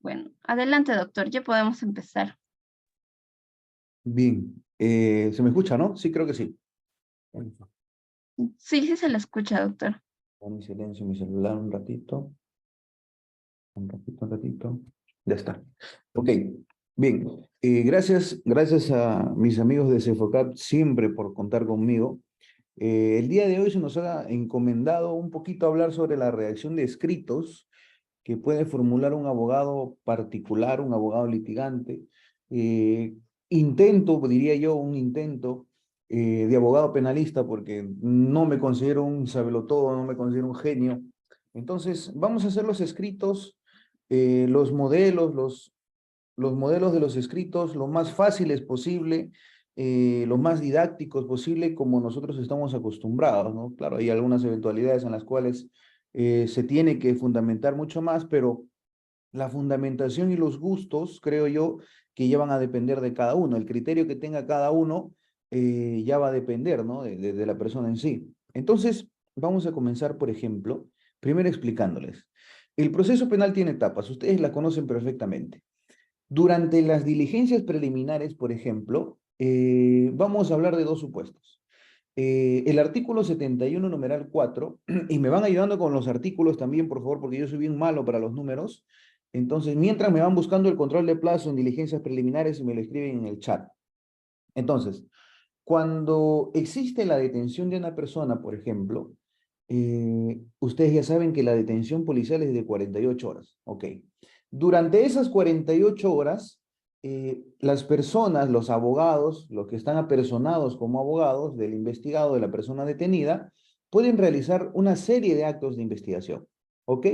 Bueno, adelante, doctor, ya podemos empezar. Bien, ¿se me escucha, no? Sí, creo que sí. Sí, sí se le escucha, doctor. Pon en silencio mi celular un ratito. Ya está. Ok, bien. Gracias a mis amigos de Cefocap siempre por contar conmigo. El día de hoy se nos ha encomendado un poquito hablar sobre la redacción de escritos que puede formular un abogado particular, un abogado litigante. Eh, diría yo, un intento de abogado penalista, porque no me considero un sabelotodo, no me considero un genio. Entonces, vamos a hacer los escritos, los modelos de los escritos lo más fáciles posible, lo más didácticos posible, como nosotros estamos acostumbrados, ¿no? Claro, hay algunas eventualidades en las cuales se tiene que fundamentar mucho más, pero la fundamentación y los gustos, creo yo, que ya van a depender de cada uno. El criterio que tenga cada uno ya va a depender, ¿no? De la persona en sí. Entonces, vamos a comenzar, por ejemplo, primero explicándoles. El proceso penal tiene etapas, ustedes la conocen perfectamente. Durante las diligencias preliminares, por ejemplo, vamos a hablar de dos supuestos. El artículo 71, numeral 4, y me van ayudando con los artículos también, por favor, porque yo soy bien malo para los números. Entonces, mientras me van buscando el control de plazo en diligencias preliminares y me lo escriben en el chat. Entonces, cuando existe la detención de una persona, por ejemplo, ustedes ya saben que la detención policial es de 48 horas. Ok. Durante esas 48 horas, las personas, los abogados, los que están apersonados como abogados del investigado, de la persona detenida, pueden realizar una serie de actos de investigación. ¿Ok?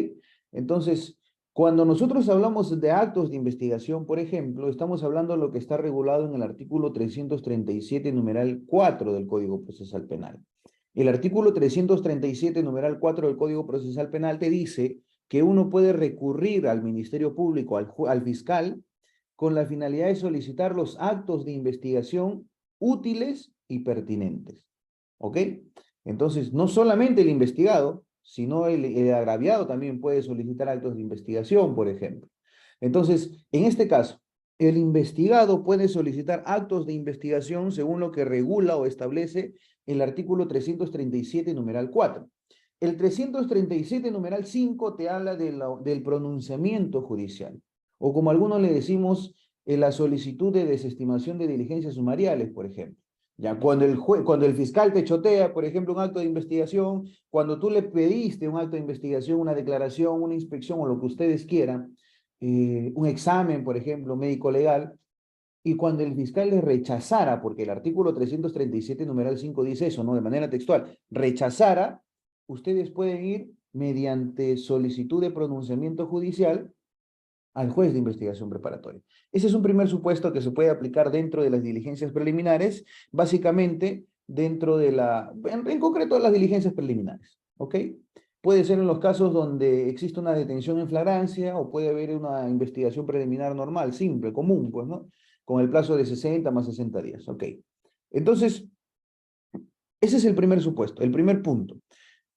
Entonces, cuando nosotros hablamos de actos de investigación, por ejemplo, estamos hablando de lo que está regulado en el artículo 337, numeral 4 del Código Procesal Penal. El artículo 337, numeral 4 del Código Procesal Penal te dice que uno puede recurrir al Ministerio Público, al fiscal, con la finalidad de solicitar los actos de investigación útiles y pertinentes. ¿Ok? Entonces, no solamente el investigado, sino el agraviado también puede solicitar actos de investigación, por ejemplo. Entonces, en este caso, el investigado puede solicitar actos de investigación según lo que regula o establece el artículo 337, numeral 4. El 337, numeral 5, te habla del pronunciamiento judicial, o como algunos le decimos, la solicitud de desestimación de diligencias sumariales, por ejemplo. Ya, cuando el fiscal te chotea, por ejemplo, un acto de investigación, cuando tú le pediste un acto de investigación, una declaración, una inspección o lo que ustedes quieran, un examen, por ejemplo, médico legal, y cuando el fiscal le rechazara, porque el artículo 337, numeral 5 dice eso, ¿no? De manera textual, rechazara, ustedes pueden ir mediante solicitud de pronunciamiento judicial al juez de investigación preparatoria. Ese es un primer supuesto que se puede aplicar dentro de las diligencias preliminares, básicamente dentro de en concreto las diligencias preliminares, ¿ok? Puede ser en los casos donde existe una detención en flagrancia o puede haber una investigación preliminar normal, simple, común, pues, ¿no? Con el plazo de 60 más 60 días, ¿ok? Entonces, ese es el primer supuesto, el primer punto.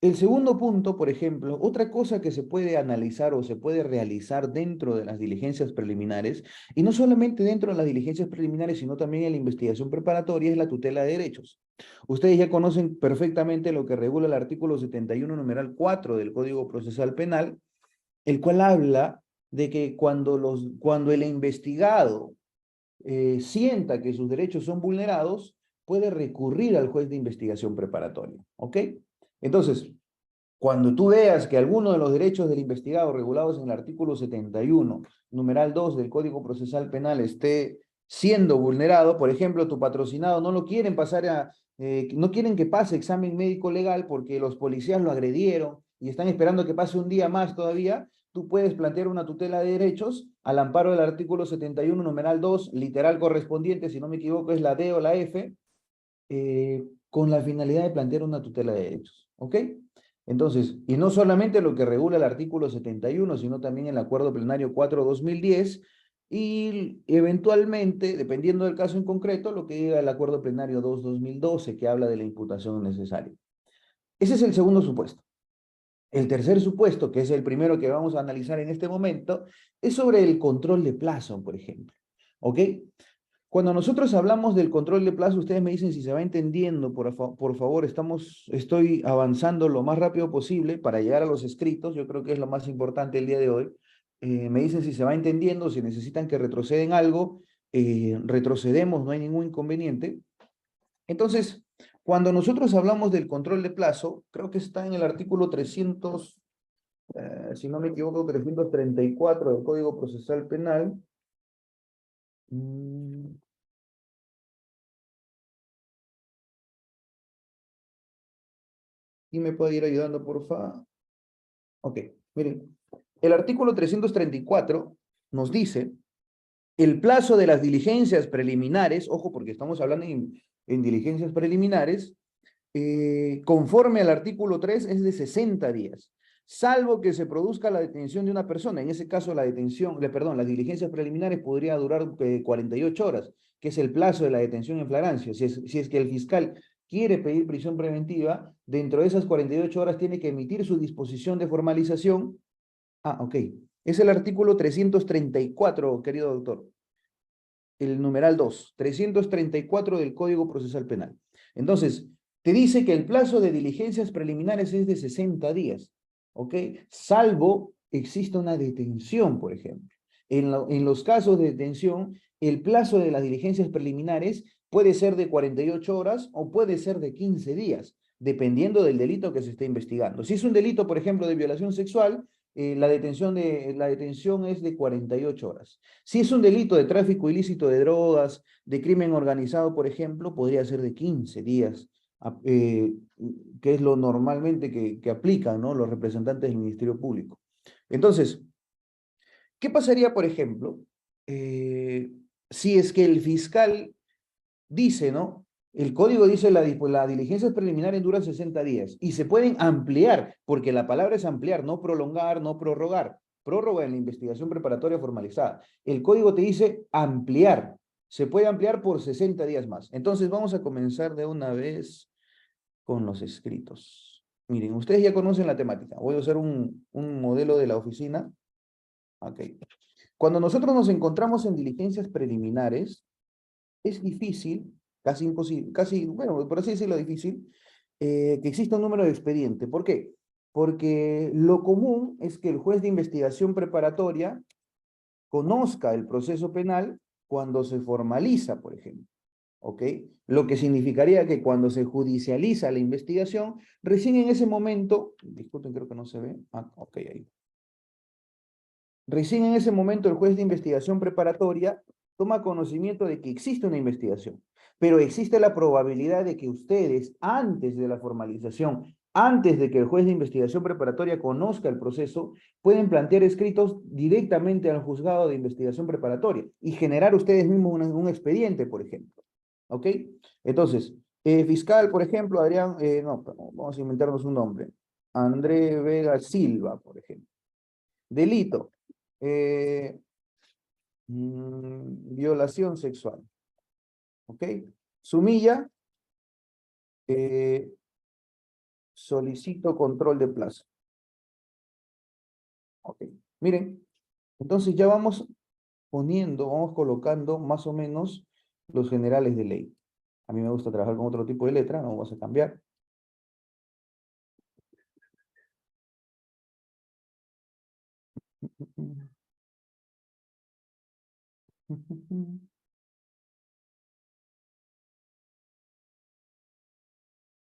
El segundo punto, por ejemplo, otra cosa que se puede analizar o se puede realizar dentro de las diligencias preliminares, y no solamente dentro de las diligencias preliminares, sino también en la investigación preparatoria, es la tutela de derechos. Ustedes ya conocen perfectamente lo que regula el artículo 71, numeral 4 del Código Procesal Penal, el cual habla de que cuando el investigado sienta que sus derechos son vulnerados, puede recurrir al juez de investigación preparatoria. ¿Ok? Entonces, cuando tú veas que alguno de los derechos del investigado regulados en el artículo 71, numeral 2 del Código Procesal Penal esté siendo vulnerado, por ejemplo, tu patrocinado no lo quieren no quieren que pase examen médico legal porque los policías lo agredieron y están esperando que pase un día más todavía, tú puedes plantear una tutela de derechos al amparo del artículo 71, numeral 2, literal correspondiente, si no me equivoco, es la D o la F, con la finalidad de plantear una tutela de derechos. ¿Ok? Entonces, y no solamente lo que regula el artículo 71, sino también el acuerdo plenario 4/2010 y eventualmente, dependiendo del caso en concreto, lo que diga el acuerdo plenario 2/2012, que habla de la imputación necesaria. Ese es el segundo supuesto. El tercer supuesto, que es el primero que vamos a analizar en este momento, es sobre el control de plazo, por ejemplo. ¿Ok? Cuando nosotros hablamos del control de plazo, ustedes me dicen si se va entendiendo, por favor, estoy avanzando lo más rápido posible para llegar a los escritos, yo creo que es lo más importante el día de hoy. Me dicen si se va entendiendo, si necesitan que retroceden algo, retrocedemos, no hay ningún inconveniente. Entonces, cuando nosotros hablamos del control de plazo, creo que está en el artículo 300, si no me equivoco, 334 del Código Procesal Penal. ¿Y me puede ir ayudando, por favor? Ok, miren, el artículo 334 nos dice el plazo de las diligencias preliminares, ojo porque estamos hablando en diligencias preliminares, conforme al artículo 3 es de 60 días, salvo que se produzca la detención de una persona. En ese caso, las diligencias preliminares podría durar 48 horas, que es el plazo de la detención en flagrancia. Si es que el fiscal quiere pedir prisión preventiva, dentro de esas 48 horas tiene que emitir su disposición de formalización. Ah, ok. Es el artículo 334, querido doctor. El numeral 2, 334 del Código Procesal Penal. Entonces, te dice que el plazo de diligencias preliminares es de 60 días, ¿ok? Salvo exista una detención, por ejemplo. En los casos de detención, el plazo de las diligencias preliminares puede ser de 48 horas o puede ser de 15 días, dependiendo del delito que se esté investigando. Si es un delito, por ejemplo, de violación sexual, la detención es de 48 horas. Si es un delito de tráfico ilícito de drogas, de crimen organizado, por ejemplo, podría ser de 15 días, que es lo normalmente que aplican, ¿no?, los representantes del Ministerio Público. Entonces, ¿qué pasaría, por ejemplo, si es que el fiscal dice, ¿no? El código dice la diligencia preliminar dura 60 días y se pueden ampliar, porque la palabra es ampliar, no prolongar, no prorrogar. Prórroga en la investigación preparatoria formalizada. El código te dice ampliar. Se puede ampliar por 60 días más. Entonces vamos a comenzar de una vez con los escritos. Miren, ustedes ya conocen la temática. Voy a usar un modelo de la oficina. Ok. Cuando nosotros nos encontramos en diligencias preliminares, es difícil, casi imposible, bueno, por así decirlo, difícil, que exista un número de expediente. ¿Por qué? Porque lo común es que el juez de investigación preparatoria conozca el proceso penal cuando se formaliza, por ejemplo. ¿Ok? Lo que significaría que cuando se judicializa la investigación, recién en ese momento, disculpen, creo que no se ve, ok, ahí. Recién en ese momento el juez de investigación preparatoria toma conocimiento de que existe una investigación, pero existe la probabilidad de que ustedes, antes de la formalización, antes de que el juez de investigación preparatoria conozca el proceso, pueden plantear escritos directamente al juzgado de investigación preparatoria y generar ustedes mismos un expediente, por ejemplo. ¿Ok? Entonces, fiscal, por ejemplo, Adrián, no, vamos a inventarnos un nombre. André Vega Silva, por ejemplo. Delito. Eh, violación sexual. ¿Ok? Sumilla, solicito control de plazo. ¿Ok? Miren, entonces ya vamos vamos colocando más o menos los generales de ley. A mí me gusta trabajar con otro tipo de letra, no vamos a cambiar.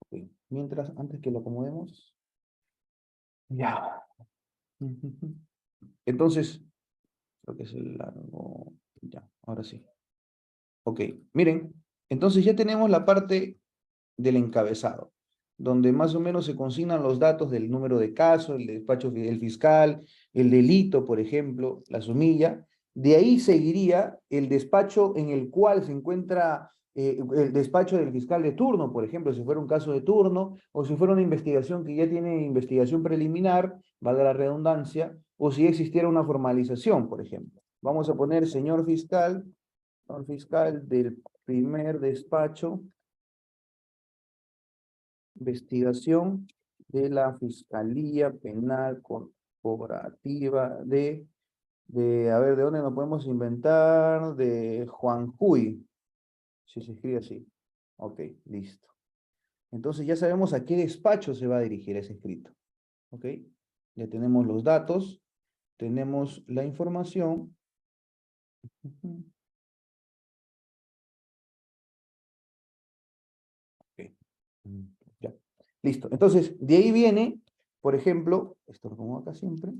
Ok. Mientras, antes que lo acomodemos. Ya. Entonces, creo que es el largo. Ya, ahora sí. Ok, miren, entonces ya tenemos la parte del encabezado, donde más o menos se consignan los datos del número de caso, el despacho del fiscal, el delito, por ejemplo, la sumilla. De ahí seguiría el despacho en el cual se encuentra el despacho del fiscal de turno, por ejemplo, si fuera un caso de turno, o si fuera una investigación que ya tiene investigación preliminar, valga la redundancia, o si existiera una formalización, por ejemplo. Vamos a poner señor fiscal del primer despacho, investigación de la Fiscalía Penal Corporativa a ver, ¿de dónde nos podemos inventar? De Juanjuy, si se escribe así. Ok, listo. Entonces ya sabemos a qué despacho se va a dirigir ese escrito. Ok, ya tenemos los datos, tenemos la información. Ujú. Ok, mm, ya. Listo. Entonces, de ahí viene, por ejemplo, esto lo pongo acá siempre,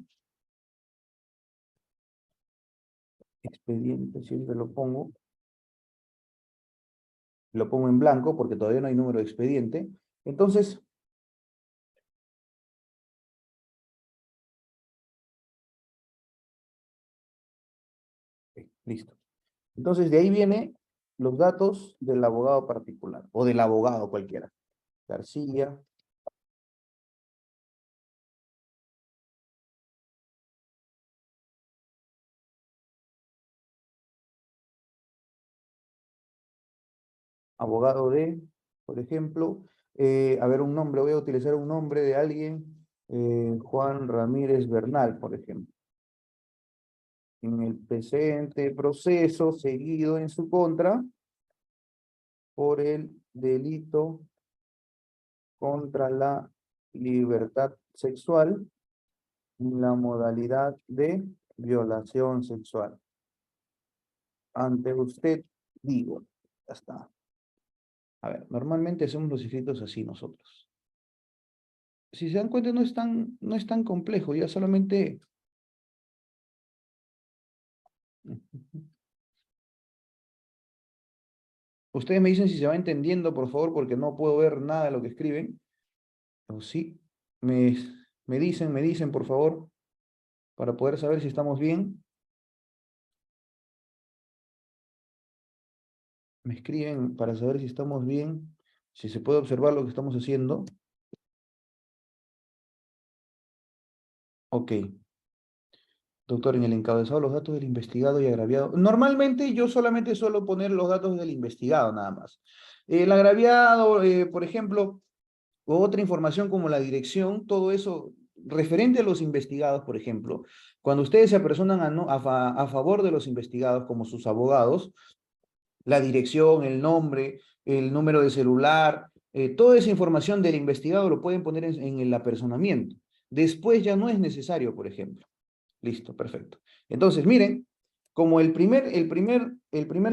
expediente, siempre lo pongo en blanco porque todavía no hay número de expediente. Entonces, listo. Entonces, de ahí viene los datos del abogado particular o del abogado cualquiera. García, abogado de, por ejemplo, a ver, un nombre, voy a utilizar un nombre de alguien, Juan Ramírez Bernal, por ejemplo. En el presente proceso seguido en su contra por el delito contra la libertad sexual en la modalidad de violación sexual. Ante usted digo, ya está. A ver, normalmente hacemos los escritos así nosotros. Si se dan cuenta, no es tan complejo, ya solamente... Ustedes me dicen si se va entendiendo, por favor, porque no puedo ver nada de lo que escriben. O sí, me, me dicen, por favor, para poder saber si estamos bien. Me escriben para saber si estamos bien, si se puede observar lo que estamos haciendo. Ok. Doctor, en el encabezado los datos del investigado y agraviado. Normalmente yo solamente suelo poner los datos del investigado nada más. El agraviado, por ejemplo, o otra información como la dirección, todo eso referente a los investigados, por ejemplo, cuando ustedes se apersonan a favor de los investigados como sus abogados, la dirección, el nombre, el número de celular, toda esa información del investigado lo pueden poner en el apersonamiento. Después ya no es necesario, por ejemplo. Listo, perfecto. Entonces, miren, como el primer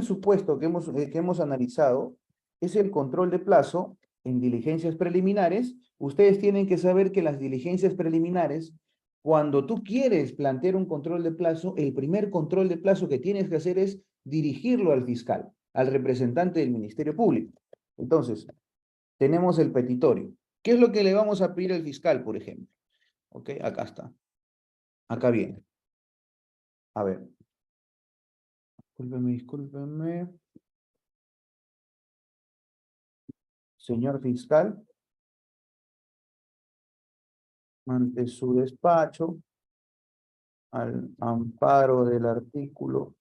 supuesto que hemos analizado es el control de plazo en diligencias preliminares, ustedes tienen que saber que las diligencias preliminares, cuando tú quieres plantear un control de plazo, el primer control de plazo que tienes que hacer es dirigirlo al fiscal, al representante del Ministerio Público. Entonces, tenemos el petitorio. ¿Qué es lo que le vamos a pedir al fiscal, por ejemplo? Ok, acá está. Acá viene. A ver, discúlpeme. Señor fiscal, ante su despacho, al amparo del artículo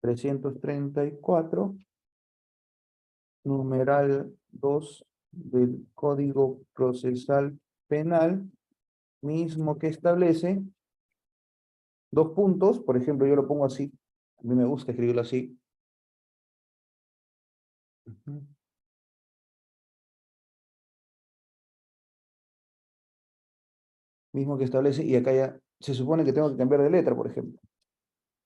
334, numeral 2 del Código Procesal Penal, mismo que establece dos puntos, por ejemplo, yo lo pongo así, a mí me gusta escribirlo así. Ujú. Mismo que establece, y acá ya se supone que tengo que cambiar de letra, por ejemplo.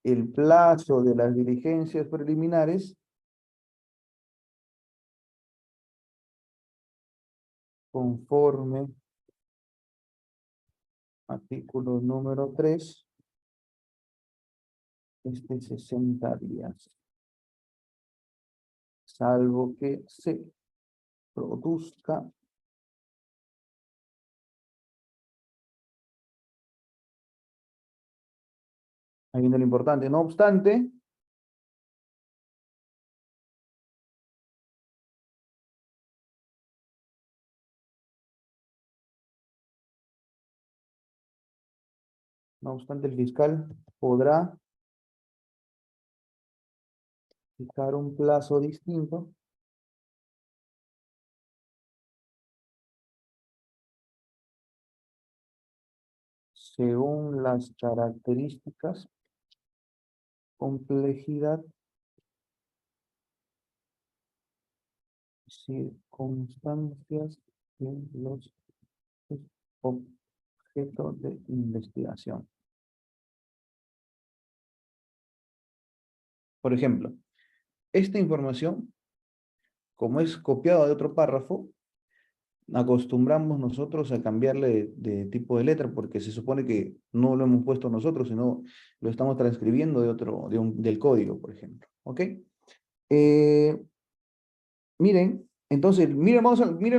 El plazo de las diligencias preliminares conforme artículo número 3 es de 60 días, salvo que se produzca ahí viene lo importante, no obstante el fiscal podrá fijar un plazo distinto según las características, complejidad, circunstancias de los objetos de investigación. Por ejemplo, esta información, como es copiada de otro párrafo, acostumbramos nosotros a cambiarle de tipo de letra porque se supone que no lo hemos puesto nosotros, sino lo estamos transcribiendo del código, por ejemplo. ¿Ok? Miren, entonces, miren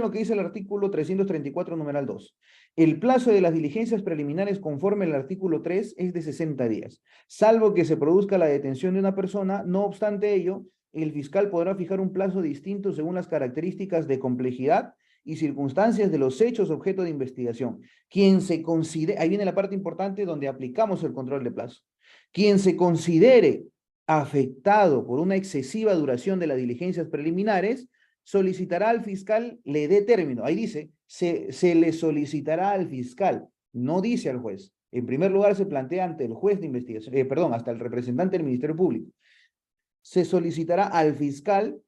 lo que dice el artículo 334, numeral 2. El plazo de las diligencias preliminares conforme al artículo 3 es de 60 días, salvo que se produzca la detención de una persona. No obstante ello, el fiscal podrá fijar un plazo distinto según las características de complejidad y circunstancias de los hechos objeto de investigación. Quien se considere, ahí viene la parte importante donde aplicamos el control de plazo. Quien se considere afectado por una excesiva duración de las diligencias preliminares, solicitará al fiscal, le dé término. Ahí dice, se le solicitará al fiscal, no dice al juez. En primer lugar, se plantea ante el juez de investigación, perdón, hasta el representante del Ministerio Público. Se solicitará al fiscal,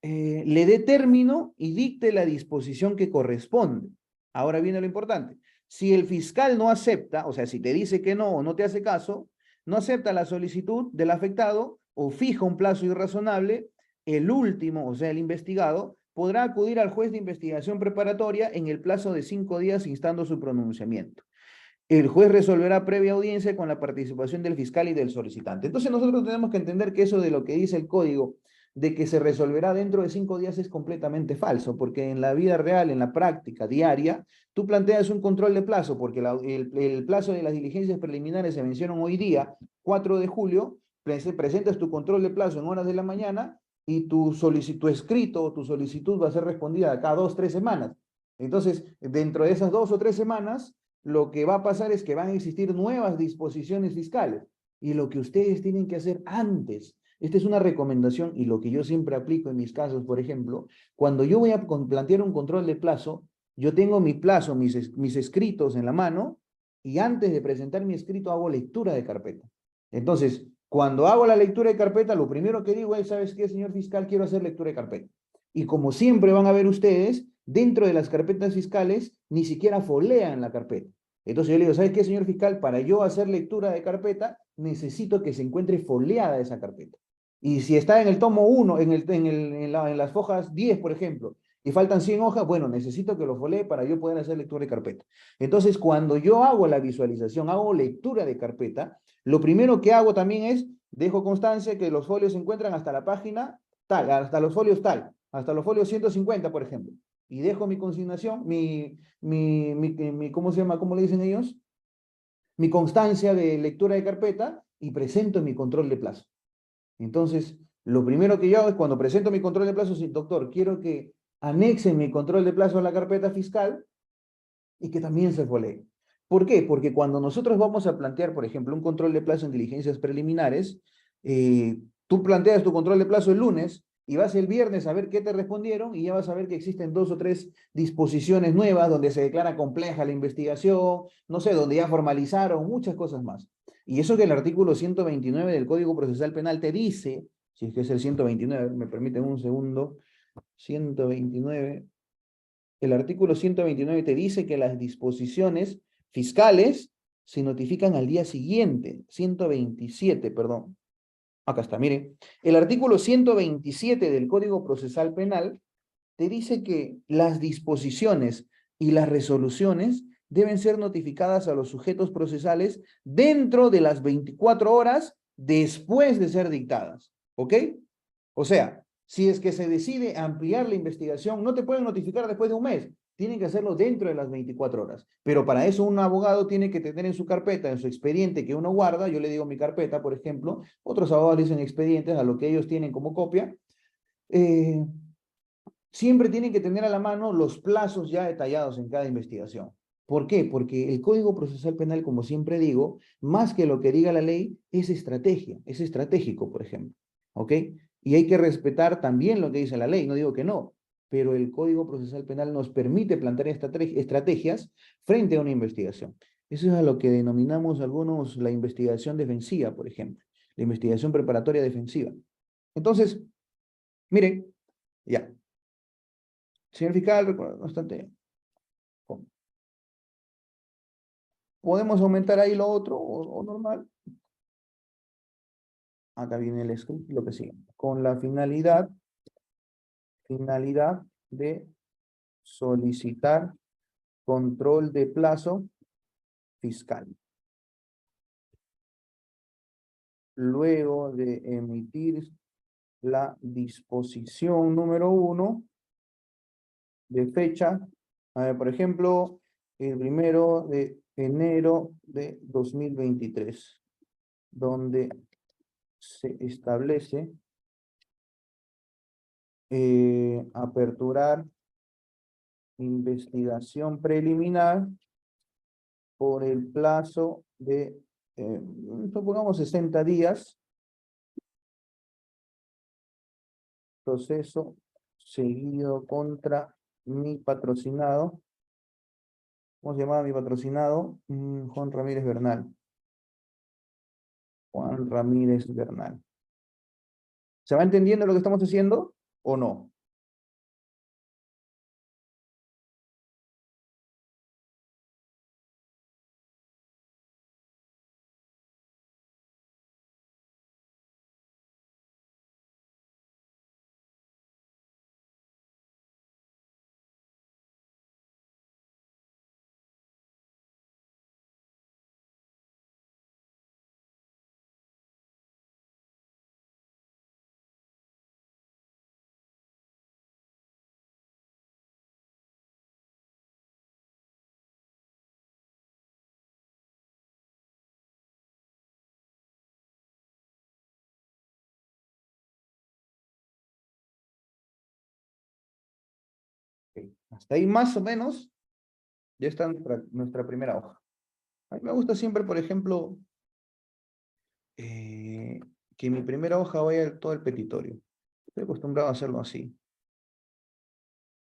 le dé término y dicte la disposición que corresponde. Ahora viene lo importante. Si el fiscal no acepta, o sea, si te dice que no o no te hace caso, no acepta la solicitud del afectado o fija un plazo irrazonable, el último, o sea, el investigado, podrá acudir al juez de investigación preparatoria en el plazo de 5 días instando su pronunciamiento. El juez resolverá previa audiencia con la participación del fiscal y del solicitante. Entonces nosotros tenemos que entender que eso de lo que dice el código, de que se resolverá dentro de 5 días, es completamente falso, porque en la vida real, en la práctica diaria, tú planteas un control de plazo, porque el plazo de las diligencias preliminares se vencieron hoy día, 4 de julio, presentas tu control de plazo en horas de la mañana y tu solicitud escrito o tu solicitud va a ser respondida cada 2 o 3 semanas. Entonces, dentro de esas 2 o 3 semanas, lo que va a pasar es que van a existir nuevas disposiciones fiscales. Y lo que ustedes tienen que hacer antes, esta es una recomendación y lo que yo siempre aplico en mis casos, por ejemplo, cuando yo voy a plantear un control de plazo, yo tengo mi plazo, mis escritos en la mano, y antes de presentar mi escrito hago lectura de carpeta. Entonces, cuando hago la lectura de carpeta, lo primero que digo es, ¿sabes qué, señor fiscal? Quiero hacer lectura de carpeta. Y como siempre van a ver ustedes, dentro de las carpetas fiscales, ni siquiera folean la carpeta. Entonces yo le digo, ¿sabes qué, señor fiscal? Para yo hacer lectura de carpeta, necesito que se encuentre foleada esa carpeta. Y si está en el tomo 1, en las hojas 10, por ejemplo, y faltan 100 hojas, bueno, necesito que lo folee para yo poder hacer lectura de carpeta. Entonces, cuando yo hago la visualización, hago lectura de carpeta, lo primero que hago también es, dejo constancia que los folios se encuentran hasta la página tal, hasta los folios tal, hasta los folios 150, por ejemplo. Y dejo mi consignación, ¿cómo se llama? ¿Cómo le dicen ellos? Mi constancia de lectura de carpeta y presento mi control de plazo. Entonces, lo primero que yo hago es cuando presento mi control de plazo, doctor, quiero que anexen mi control de plazo a la carpeta fiscal y que también se folee. ¿Por qué? Porque cuando nosotros vamos a plantear, por ejemplo, un control de plazo en diligencias preliminares, tú planteas tu control de plazo el lunes y vas el viernes a ver qué te respondieron y ya vas a ver que existen 2 o 3 disposiciones nuevas donde se declara compleja la investigación, no sé, donde ya formalizaron, muchas cosas más. Y eso que el artículo 129 del Código Procesal Penal te dice, si es que es el 129, me permiten un segundo, 129, el artículo 129 te dice que las disposiciones fiscales se notifican al día siguiente, 127, perdón. Acá está, miren. El artículo 127 del Código Procesal Penal te dice que las disposiciones y las resoluciones deben ser notificadas a los sujetos procesales dentro de las 24 horas después de ser dictadas. ¿Ok? O sea, si es que se decide ampliar la investigación, no te pueden notificar después de un mes. Tienen que hacerlo dentro de las 24 horas. Pero para eso un abogado tiene que tener en su carpeta, en su expediente que uno guarda, yo le digo mi carpeta, por ejemplo, otros abogados dicen expedientes a lo que ellos tienen como copia, siempre tienen que tener a la mano los plazos ya detallados en cada investigación. ¿Por qué? Porque el Código Procesal Penal, como siempre digo, más que lo que diga la ley, es estrategia, es estratégico, por ejemplo. ¿Ok? Y hay que respetar también lo que dice la ley, no digo que no, pero el Código Procesal Penal nos permite plantear estrategias frente a una investigación. Eso es a lo que denominamos algunos la investigación defensiva, por ejemplo, la investigación preparatoria defensiva. Entonces, miren, ya. Señor fiscal, recuerda bastante. ¿Podemos aumentar ahí lo otro o normal? Acá viene el script, lo que sigue. Con la finalidad de solicitar control de plazo fiscal. Luego de emitir la disposición número 1 de fecha, por ejemplo, el 1 de enero de 2023, donde se establece aperturar investigación preliminar por el plazo de, supongamos 60 días, proceso seguido contra mi patrocinado. ¿Cómo se llamaba mi patrocinado? Juan Ramírez Bernal. Juan Ramírez Bernal. ¿Se va entendiendo lo que estamos haciendo o no? Ok. Hasta ahí más o menos ya está nuestra primera hoja. A mí me gusta siempre, por ejemplo, que mi primera hoja vaya todo el petitorio. Estoy acostumbrado a hacerlo así.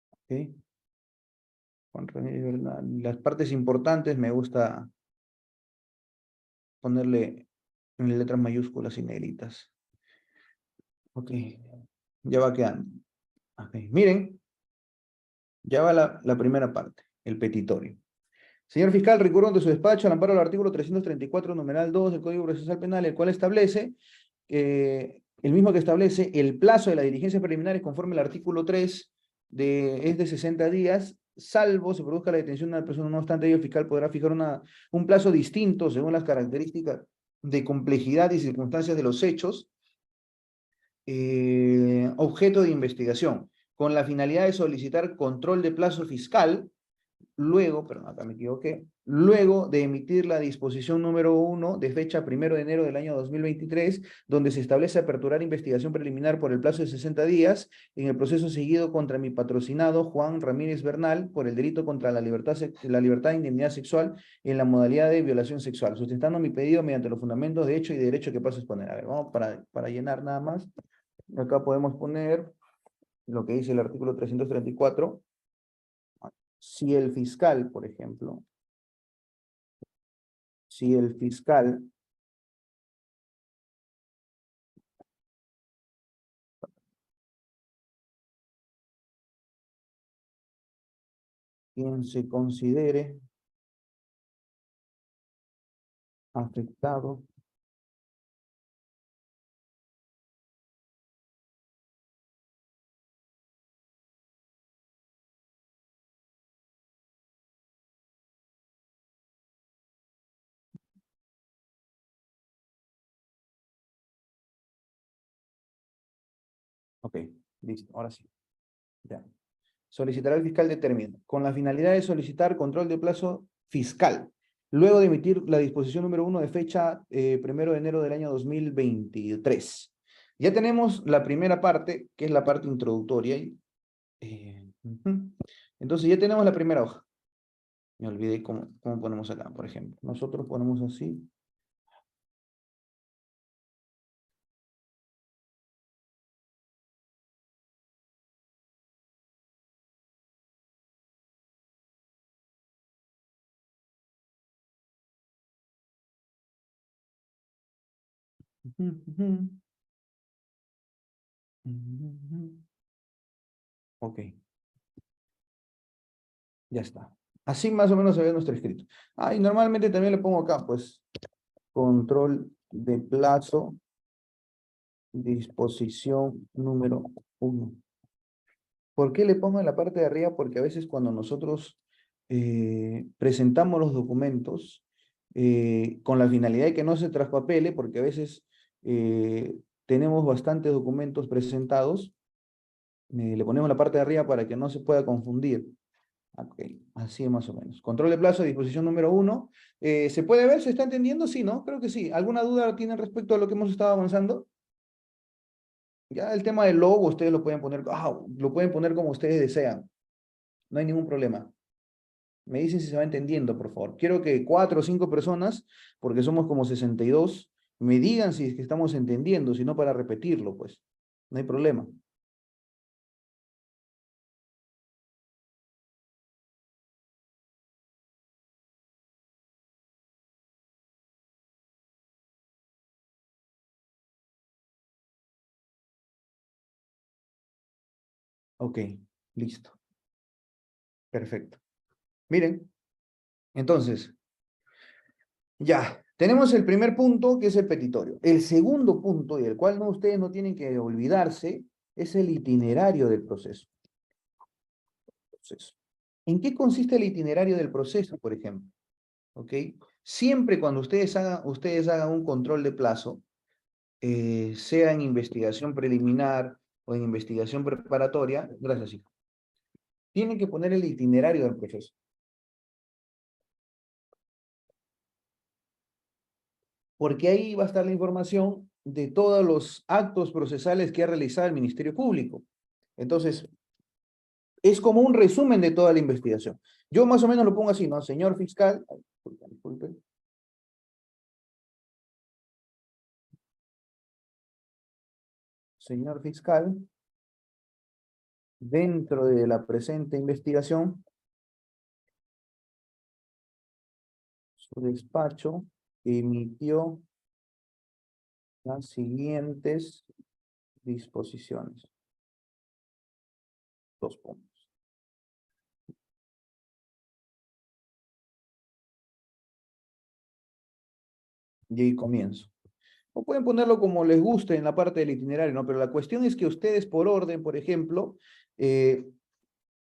¿Ok? Juan Ramírez Bernal. Las partes importantes me gusta ponerle en letras mayúsculas y negritas. Ok, ya va quedando. Ok, miren, ya va la primera parte, el petitorio. Señor fiscal, recurro ante su despacho al amparo del artículo 334, numeral 2 del Código Procesal Penal, el cual establece, el mismo que establece el plazo de las diligencias preliminares conforme al artículo 3 es de 60 días, salvo se produzca la detención de una persona. No obstante ello, el fiscal podrá fijar un plazo distinto según las características de complejidad y circunstancias de los hechos, objeto de investigación, con la finalidad de solicitar control de plazo fiscal, luego, perdón, acá me equivoqué, luego de emitir la disposición número 1 de fecha 1 de enero del año 2023, donde se establece aperturar investigación preliminar por el plazo de 60 días en el proceso seguido contra mi patrocinado Juan Ramírez Bernal por el delito contra la libertad e indemnidad sexual en la modalidad de violación sexual, sustentando mi pedido mediante los fundamentos de hecho y de derecho que paso a exponer. A ver, vamos para llenar nada más. Acá podemos poner lo que dice el artículo 334. Si el fiscal, por ejemplo, si el fiscal quien se considere afectado ok, listo, ahora sí. Ya. Solicitará al fiscal de término, con la finalidad de solicitar control de plazo fiscal, luego de emitir la disposición número 1 de fecha 1 de enero del año 2023. Ya tenemos la primera parte, que es la parte introductoria. Entonces ya tenemos la primera hoja. Me olvidé cómo ponemos acá, por ejemplo. Nosotros ponemos así. Ok, ya está. Así más o menos se ve nuestro escrito. Ah, y normalmente también le pongo acá, pues, control de plazo, disposición número 1. ¿Por qué le pongo en la parte de arriba? Porque a veces cuando nosotros presentamos los documentos con la finalidad de que no se traspapele, porque a veces tenemos bastantes documentos presentados, le ponemos la parte de arriba para que no se pueda confundir. Ok, así más o menos. Control de plazo, disposición número 1. ¿Se puede ver? ¿Se está entendiendo? Sí, ¿no? Creo que sí. ¿Alguna duda tienen respecto a lo que hemos estado avanzando? Ya el tema del logo, ustedes lo pueden poner, lo pueden poner como ustedes desean. No hay ningún problema. Me dicen si se va entendiendo, por favor. Quiero que 4 o 5 personas, porque somos como 62, me digan si es que estamos entendiendo, si no para repetirlo, pues. No hay problema. Ok, listo. Perfecto. Miren, entonces, ya, tenemos el primer punto que es el petitorio. El segundo punto, y el cual no, ustedes no tienen que olvidarse, es el itinerario del proceso. ¿En qué consiste el itinerario del proceso, por ejemplo? ¿Ok? Siempre cuando ustedes hagan un control de plazo, sea en investigación preliminar o en investigación preparatoria, gracias, hijo, tienen que poner el itinerario del proceso. Porque ahí va a estar la información de todos los actos procesales que ha realizado el Ministerio Público. Entonces, es como un resumen de toda la investigación. Yo más o menos lo pongo así, ¿no? Señor fiscal, disculpe. Señor fiscal, dentro de la presente investigación, su despacho emitió las siguientes disposiciones. 2 puntos. Y ahí comienzo. O pueden ponerlo como les guste en la parte del itinerario, ¿no? Pero la cuestión es que ustedes por orden, por ejemplo,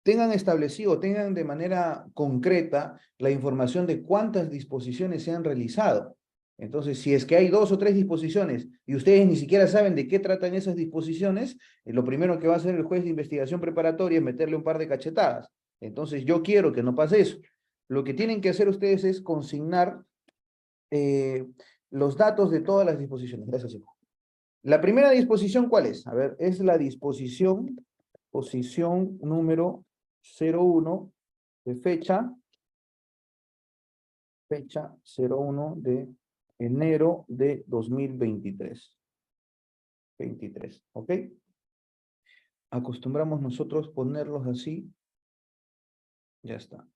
tengan establecido, tengan de manera concreta la información de cuántas disposiciones se han realizado. Entonces, si es que hay 2 o 3 disposiciones y ustedes ni siquiera saben de qué tratan esas disposiciones, lo primero que va a hacer el juez de investigación preparatoria es meterle un par de cachetadas. Entonces, yo quiero que no pase eso. Lo que tienen que hacer ustedes es consignar los datos de todas las disposiciones. Gracias, hijo. La primera disposición, ¿cuál es? A ver, es la posición número 01 de fecha 01 de enero de 2023. 23, ¿ok? Acostumbramos nosotros ponerlos así. Ya está.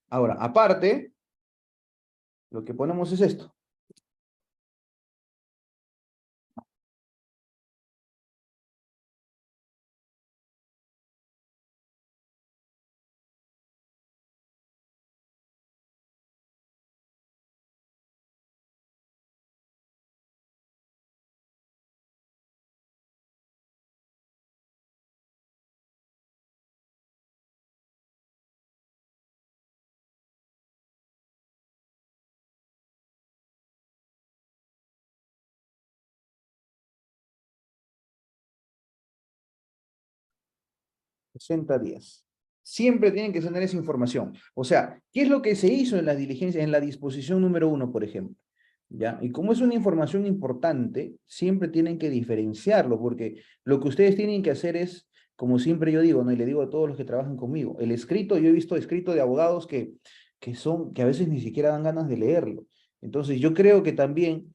Ahora, aparte, lo que ponemos es esto. $60 días. Siempre tienen que tener esa información. O sea, ¿qué es lo que se hizo en la diligencia, en la disposición número 1, por ejemplo? ¿Ya? Y como es una información importante, siempre tienen que diferenciarlo, porque lo que ustedes tienen que hacer es, como siempre yo digo, ¿no? Y le digo a todos los que trabajan conmigo, el escrito, yo he visto escrito de abogados que a veces ni siquiera dan ganas de leerlo. Entonces, yo creo que también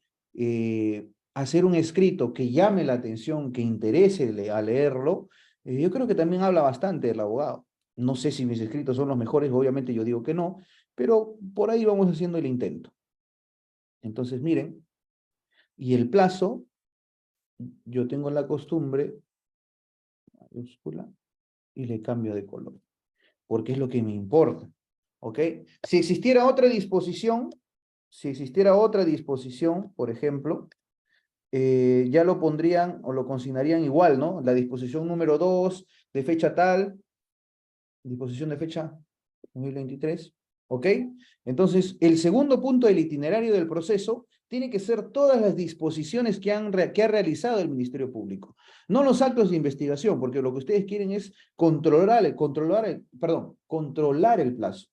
hacer un escrito que llame la atención, que interese a leerlo, yo creo que también habla bastante del abogado. No sé si mis escritos son los mejores, obviamente yo digo que no, pero por ahí vamos haciendo el intento. Entonces, miren, y el plazo yo tengo la costumbre, mayúscula, y le cambio de color, porque es lo que me importa, ¿ok? Si existiera otra disposición, por ejemplo, ya lo pondrían o lo consignarían igual, ¿no? La disposición número 2 de fecha tal, disposición de fecha 2023, ¿ok? Entonces, el segundo punto del itinerario del proceso tiene que ser todas las disposiciones que ha realizado el Ministerio Público, no los actos de investigación, porque lo que ustedes quieren es controlar el plazo.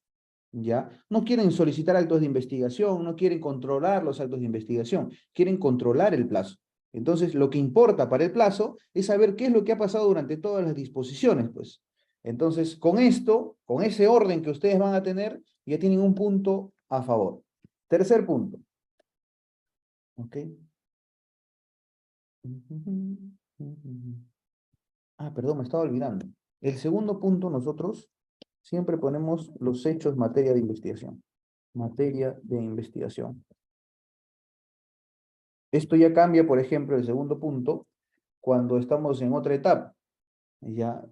¿Ya? No quieren solicitar actos de investigación, no quieren controlar los actos de investigación, quieren controlar el plazo. Entonces, lo que importa para el plazo es saber qué es lo que ha pasado durante todas las disposiciones, pues. Entonces, con esto, con ese orden que ustedes van a tener, ya tienen un punto a favor. Tercer punto. ¿Ok? Ah, perdón, me estaba olvidando. El segundo punto, nosotros siempre ponemos los hechos materia de investigación. Materia de investigación. Esto ya cambia, por ejemplo, el segundo punto, cuando estamos en otra etapa. ¿Ya?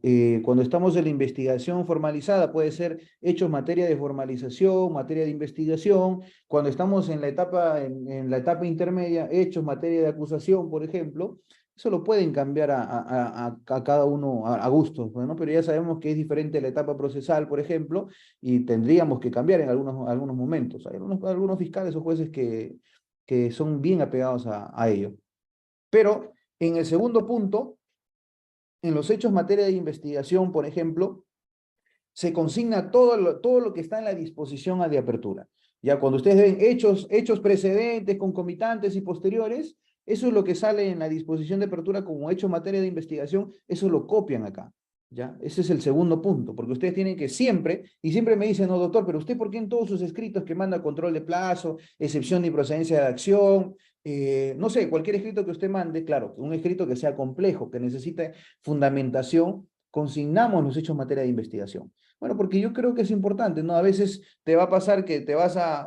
Cuando estamos en la investigación formalizada, puede ser hechos materia de formalización, materia de investigación. Cuando estamos en la etapa intermedia, hechos materia de acusación, por ejemplo, eso lo pueden cambiar a cada uno a gusto, ¿no? Pero ya sabemos que es diferente la etapa procesal, por ejemplo, y tendríamos que cambiar en algunos momentos. Hay algunos fiscales o jueces que son bien apegados a ello. Pero en el segundo punto, en los hechos materia de investigación, por ejemplo, se consigna todo lo que está en la disposición de apertura. Ya cuando ustedes ven hechos precedentes, concomitantes y posteriores, eso es lo que sale en la disposición de apertura como hecho materia de investigación, eso lo copian acá. ¿Ya? Ese es el segundo punto, porque ustedes tienen que siempre, y siempre me dicen, no, doctor, pero usted, ¿por qué en todos sus escritos que manda control de plazo, excepción de improcedencia de acción, no sé, cualquier escrito que usted mande, claro, un escrito que sea complejo, que necesite fundamentación, consignamos los hechos materia de investigación? Bueno, porque yo creo que es importante, ¿no? A veces te va a pasar que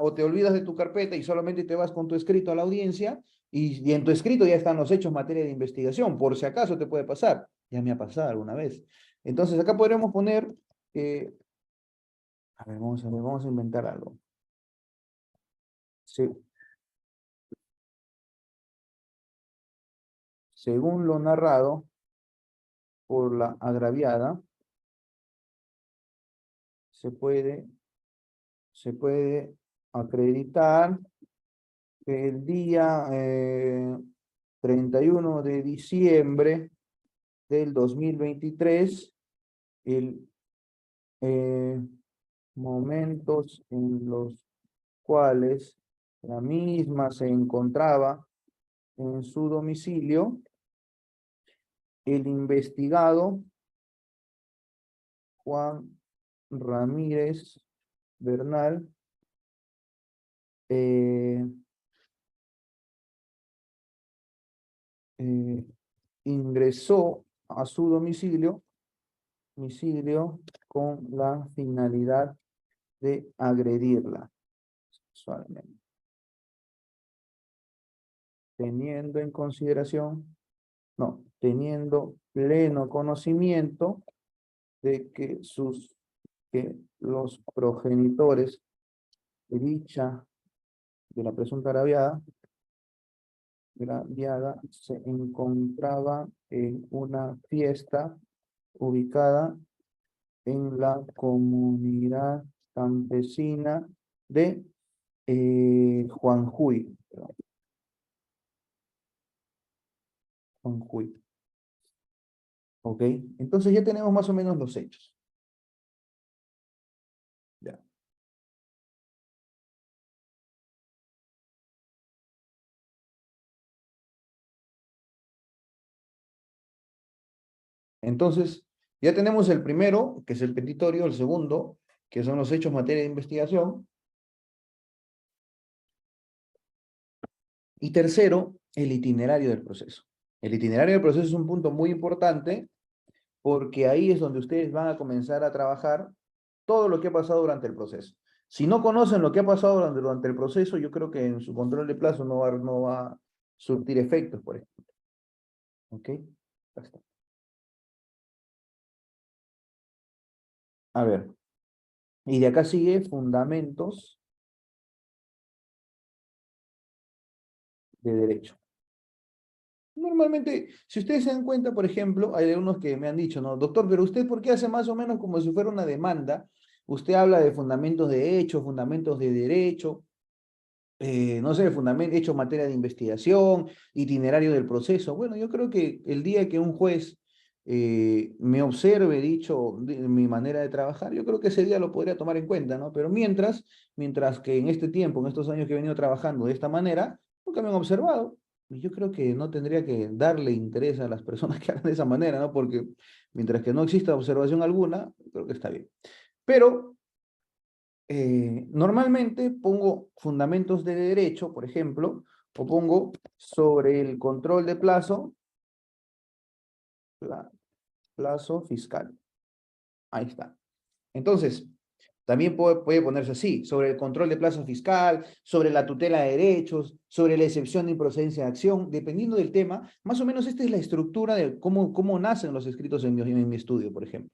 o te olvidas de tu carpeta y solamente te vas con tu escrito a la audiencia y en tu escrito ya están los hechos materia de investigación, por si acaso te puede pasar. Ya me ha pasado alguna vez. Entonces acá podremos poner, eh, a ver, vamos a inventar algo. Se- según lo narrado por la agraviada, se puede, se puede acreditar que el día 31 de diciembre del 2023, el eh, momentos en los cuales la misma se encontraba en su domicilio, el investigado Juan Ramírez Bernal eh, eh, ingresó a su domicilio con la finalidad de agredirla sexualmente, teniendo en consideración, no, teniendo pleno conocimiento de que los progenitores de la presunta agraviada se encontraba en una fiesta ubicada en la comunidad campesina de Juanjuy. Juanjuy. ¿Ok? Entonces ya tenemos más o menos los hechos. Ya. Entonces, ya tenemos el primero, que es el petitorio, el segundo, que son los hechos materia de investigación, y tercero, el itinerario del proceso. El itinerario del proceso es un punto muy importante porque ahí es donde ustedes van a comenzar a trabajar todo lo que ha pasado durante el proceso. Si no conocen lo que ha pasado durante el proceso, yo creo que en su control de plazo no va a surtir efectos, por ejemplo. ¿Ok? Ya está. A ver. Y de acá sigue fundamentos de derecho. Normalmente, si ustedes se dan cuenta, por ejemplo, hay algunos que me han dicho, no, doctor, pero usted, ¿por qué hace más o menos como si fuera una demanda? Usted habla de fundamentos de hecho, fundamentos de derecho, no sé, fundamento, hecho en materia de investigación, itinerario del proceso. Bueno, yo creo que el día que un juez me observe mi manera de trabajar, yo creo que ese día lo podría tomar en cuenta, ¿no? Pero mientras que en este tiempo, en estos años que he venido trabajando de esta manera, nunca me han observado. Y yo creo que no tendría que darle interés a las personas que hagan de esa manera, ¿no? Porque mientras que no exista observación alguna, creo que está bien. Pero normalmente pongo fundamentos de derecho, por ejemplo, o pongo sobre el control de plazo fiscal. Ahí está. Entonces, también puede ponerse así, sobre el control de plazo fiscal, sobre la tutela de derechos, sobre la excepción de improcedencia de acción, dependiendo del tema, más o menos esta es la estructura de cómo nacen los escritos en mi estudio, por ejemplo.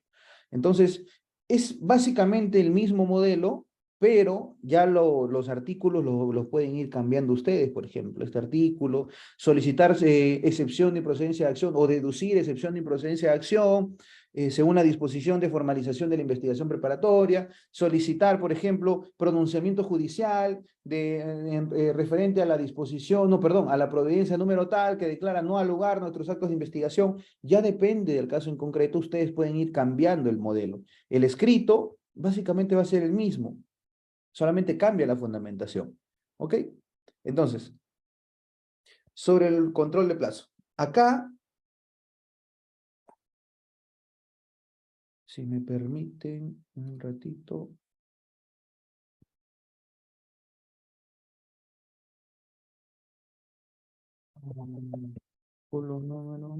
Entonces, es básicamente el mismo modelo, pero ya los artículos los pueden ir cambiando ustedes, por ejemplo, este artículo, solicitar excepción de improcedencia de acción o deducir excepción de improcedencia de acción, según la disposición de formalización de la investigación preparatoria, solicitar, por ejemplo, pronunciamiento judicial referente a la disposición, no, perdón, a la providencia número tal que declara no al lugar nuestros actos de investigación. Ya depende del caso en concreto, ustedes pueden ir cambiando el modelo. El escrito básicamente va a ser el mismo, solamente cambia la fundamentación. ¿Ok? Entonces, sobre el control de plazo. Acá, si me permiten un ratito. Artículo número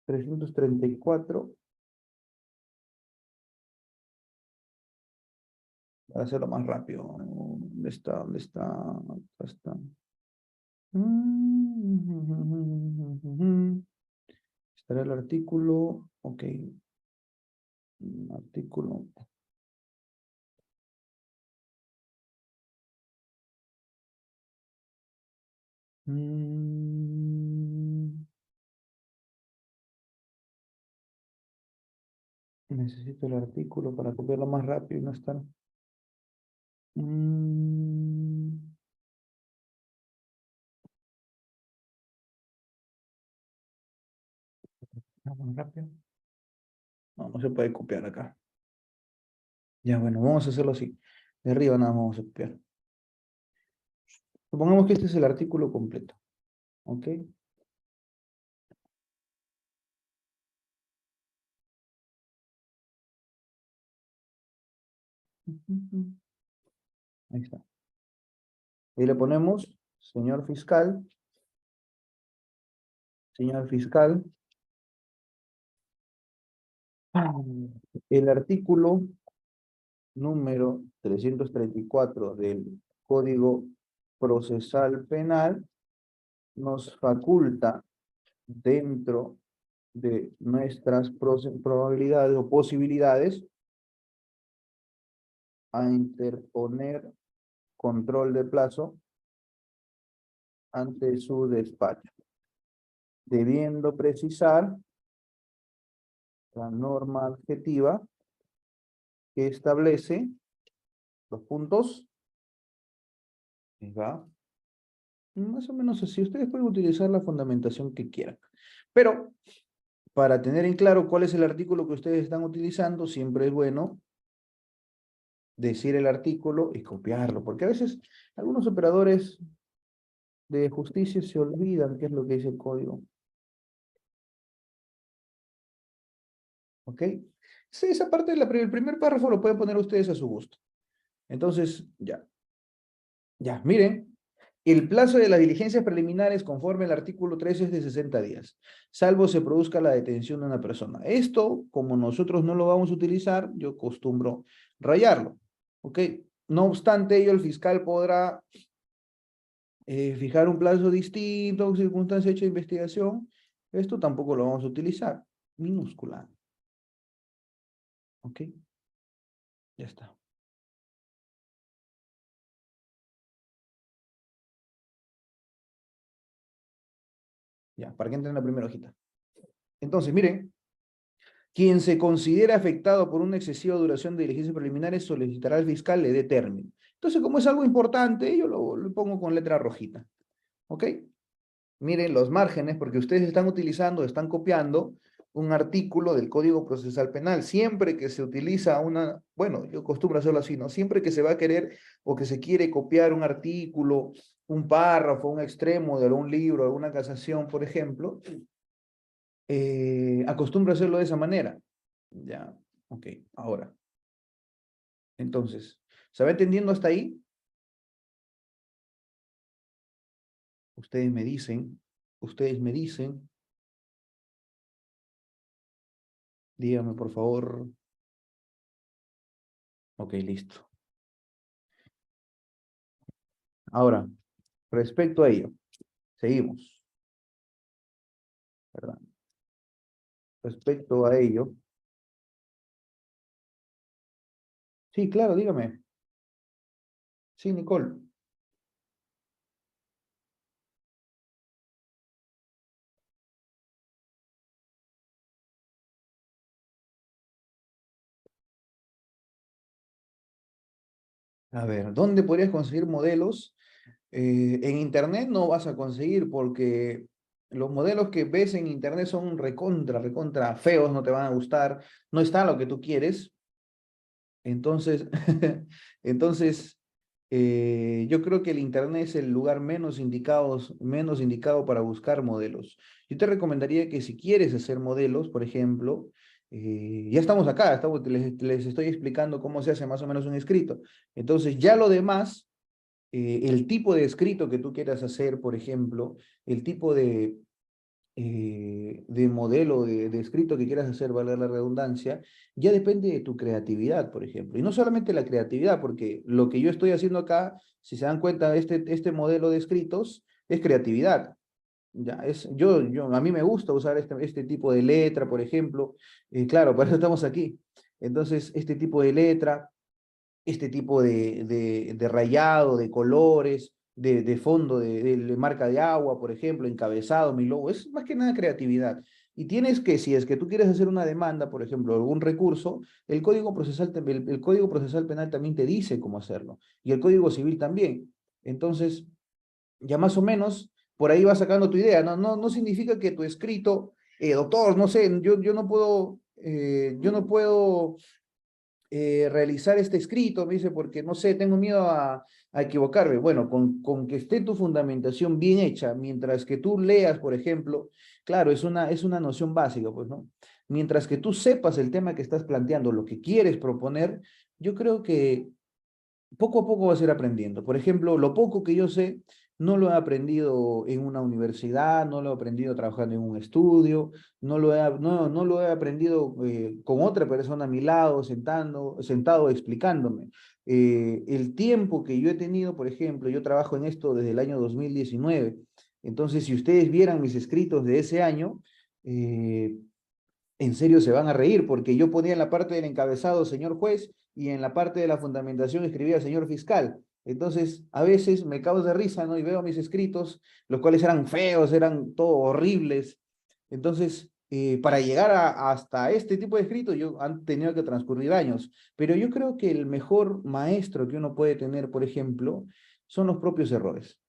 334, para hacerlo más rápido. ¿Dónde está? ¿Dónde está? Acá está. Estará el artículo. Ok. Artículo. Necesito el artículo para copiarlo más rápido y no estar. Más rápido. No, no se puede copiar acá. Ya, bueno, vamos a hacerlo así. De arriba nada más vamos a copiar. Supongamos que este es el artículo completo. ¿Ok? Ahí está. Y le ponemos, señor fiscal, el artículo número 334 del Código Procesal Penal nos faculta dentro de nuestras probabilidades o posibilidades a interponer control de plazo ante su despacho, debiendo precisar la norma adjetiva que establece los puntos, ahí va, más o menos así. Ustedes pueden utilizar la fundamentación que quieran. Pero, para tener en claro cuál es el artículo que ustedes están utilizando, siempre es bueno decir el artículo y copiarlo, porque a veces algunos operadores de justicia se olvidan qué es lo que dice el código. ¿Ok? Sí, esa parte, el primer párrafo lo pueden poner ustedes a su gusto. Entonces, ya, miren, el plazo de las diligencias preliminares conforme al artículo 13 es de 60 días, salvo se produzca la detención de una persona. Esto, como nosotros no lo vamos a utilizar, yo costumbro rayarlo, ¿ok? No obstante ello, el fiscal podrá Fijar un plazo distinto, circunstancia hecha de investigación, esto tampoco lo vamos a utilizar. Minúscula. ¿Ok? Ya está. Ya, para que entre en la primera hojita. Entonces, miren, quien se considera afectado por una excesiva duración de diligencias preliminares solicitará al fiscal le dé término. Entonces, como es algo importante, yo lo pongo con letra rojita. ¿Ok? Miren los márgenes, porque ustedes están utilizando, están copiando un artículo del Código Procesal Penal. Siempre que se utiliza una, bueno, yo acostumbro hacerlo así, ¿no? Siempre que se va a querer o que se quiere copiar un artículo, un párrafo, un extremo de algún libro, alguna casación, por ejemplo, acostumbro hacerlo de esa manera. Ya, ok, ahora. Entonces, ¿se va entendiendo hasta ahí? Ustedes me dicen, díganme por favor. Ok, listo. Ahora, respecto a ello, seguimos, ¿verdad? Respecto a ello, sí, claro, dígame. Sí, Nicole. A ver, ¿dónde podrías conseguir modelos? En internet no vas a conseguir porque los modelos que ves en internet son recontra feos, no te van a gustar, no está lo que tú quieres. Entonces, entonces yo creo que el internet es el lugar menos indicado para buscar modelos. Yo te recomendaría que si quieres hacer modelos, por ejemplo, ya estamos acá, les estoy explicando cómo se hace más o menos un escrito. Entonces, ya lo demás el tipo de escrito que tú quieras hacer, por ejemplo, el tipo de modelo de escrito que quieras hacer, vale la redundancia, ya depende de tu creatividad, por ejemplo. Y no solamente la creatividad, porque lo que yo estoy haciendo acá, si se dan cuenta, este modelo de escritos es creatividad. Ya, a mí me gusta usar este tipo de letra, por ejemplo. Claro, para eso estamos aquí. Entonces, este tipo de letra, este tipo de rayado, de colores, de fondo, de marca de agua, por ejemplo, encabezado, mi logo, es más que nada creatividad. Y tienes que, si es que tú quieres hacer una demanda, por ejemplo, algún recurso, el Código Procesal Penal también te dice cómo hacerlo, y el Código Civil también. Entonces, ya más o menos, por ahí vas sacando tu idea. No significa que tu escrito, doctor, no sé, yo no puedo realizar este escrito, me dice, porque no sé, tengo miedo a equivocarme. Bueno, con que esté tu fundamentación bien hecha, mientras que tú leas, por ejemplo, claro, es una noción básica, pues, ¿no? Mientras que tú sepas el tema que estás planteando, lo que quieres proponer, yo creo que poco a poco vas a ir aprendiendo. Por ejemplo, lo poco que yo sé, no lo he aprendido en una universidad, no lo he aprendido trabajando en un estudio, no lo he aprendido con otra persona a mi lado, sentado explicándome. El tiempo que yo he tenido, por ejemplo, yo trabajo en esto desde el año 2019. Entonces, si ustedes vieran mis escritos de ese año, eh, en serio se van a reír, porque yo ponía en la parte del encabezado señor juez y en la parte de la fundamentación escribía señor fiscal. Entonces, a veces me causa de risa, ¿no? Y veo mis escritos, los cuales eran feos, eran todo horribles. Entonces, para llegar hasta este tipo de escrito, yo han tenido que transcurrir años. Pero yo creo que el mejor maestro que uno puede tener, por ejemplo, son los propios errores.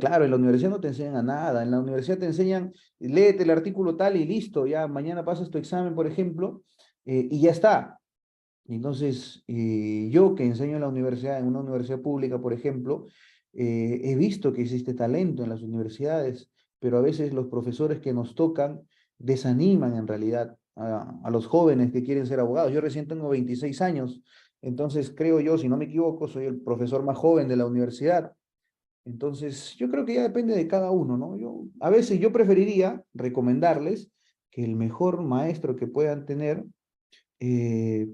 Claro, en la universidad no te enseñan a nada. En la universidad te enseñan, léete el artículo tal y listo, ya mañana pasas tu examen, por ejemplo, y ya está. Entonces, yo que enseño en la universidad, en una universidad pública, por ejemplo, he visto que existe talento en las universidades, pero a veces los profesores que nos tocan desaniman en realidad a los jóvenes que quieren ser abogados. Yo recién tengo 26 años, entonces creo yo, si no me equivoco, soy el profesor más joven de la universidad. Entonces, yo creo que ya depende de cada uno, ¿no? A veces yo preferiría recomendarles que el mejor maestro que puedan tener eh,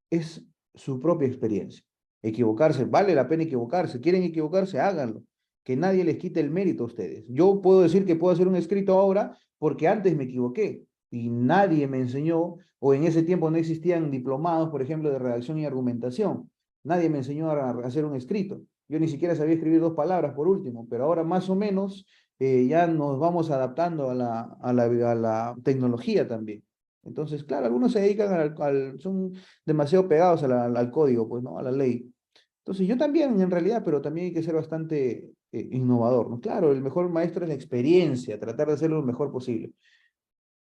es su propia experiencia. Equivocarse, vale la pena equivocarse. ¿Quieren equivocarse? Háganlo. que nadie les quite el mérito a ustedes. Yo puedo decir que puedo hacer un escrito ahora porque antes me equivoqué y nadie me enseñó, o en ese tiempo no existían diplomados, por ejemplo, de redacción y argumentación. Nadie me enseñó a hacer un escrito. Yo ni siquiera sabía escribir 2 palabras por último, pero ahora más o menos ya nos vamos adaptando a la tecnología también. Entonces, claro, algunos se dedican son demasiado pegados al código, pues, ¿no? A la ley. Entonces, yo también, en realidad, pero también hay que ser bastante innovador, ¿no? Claro, el mejor maestro es la experiencia, tratar de hacerlo lo mejor posible.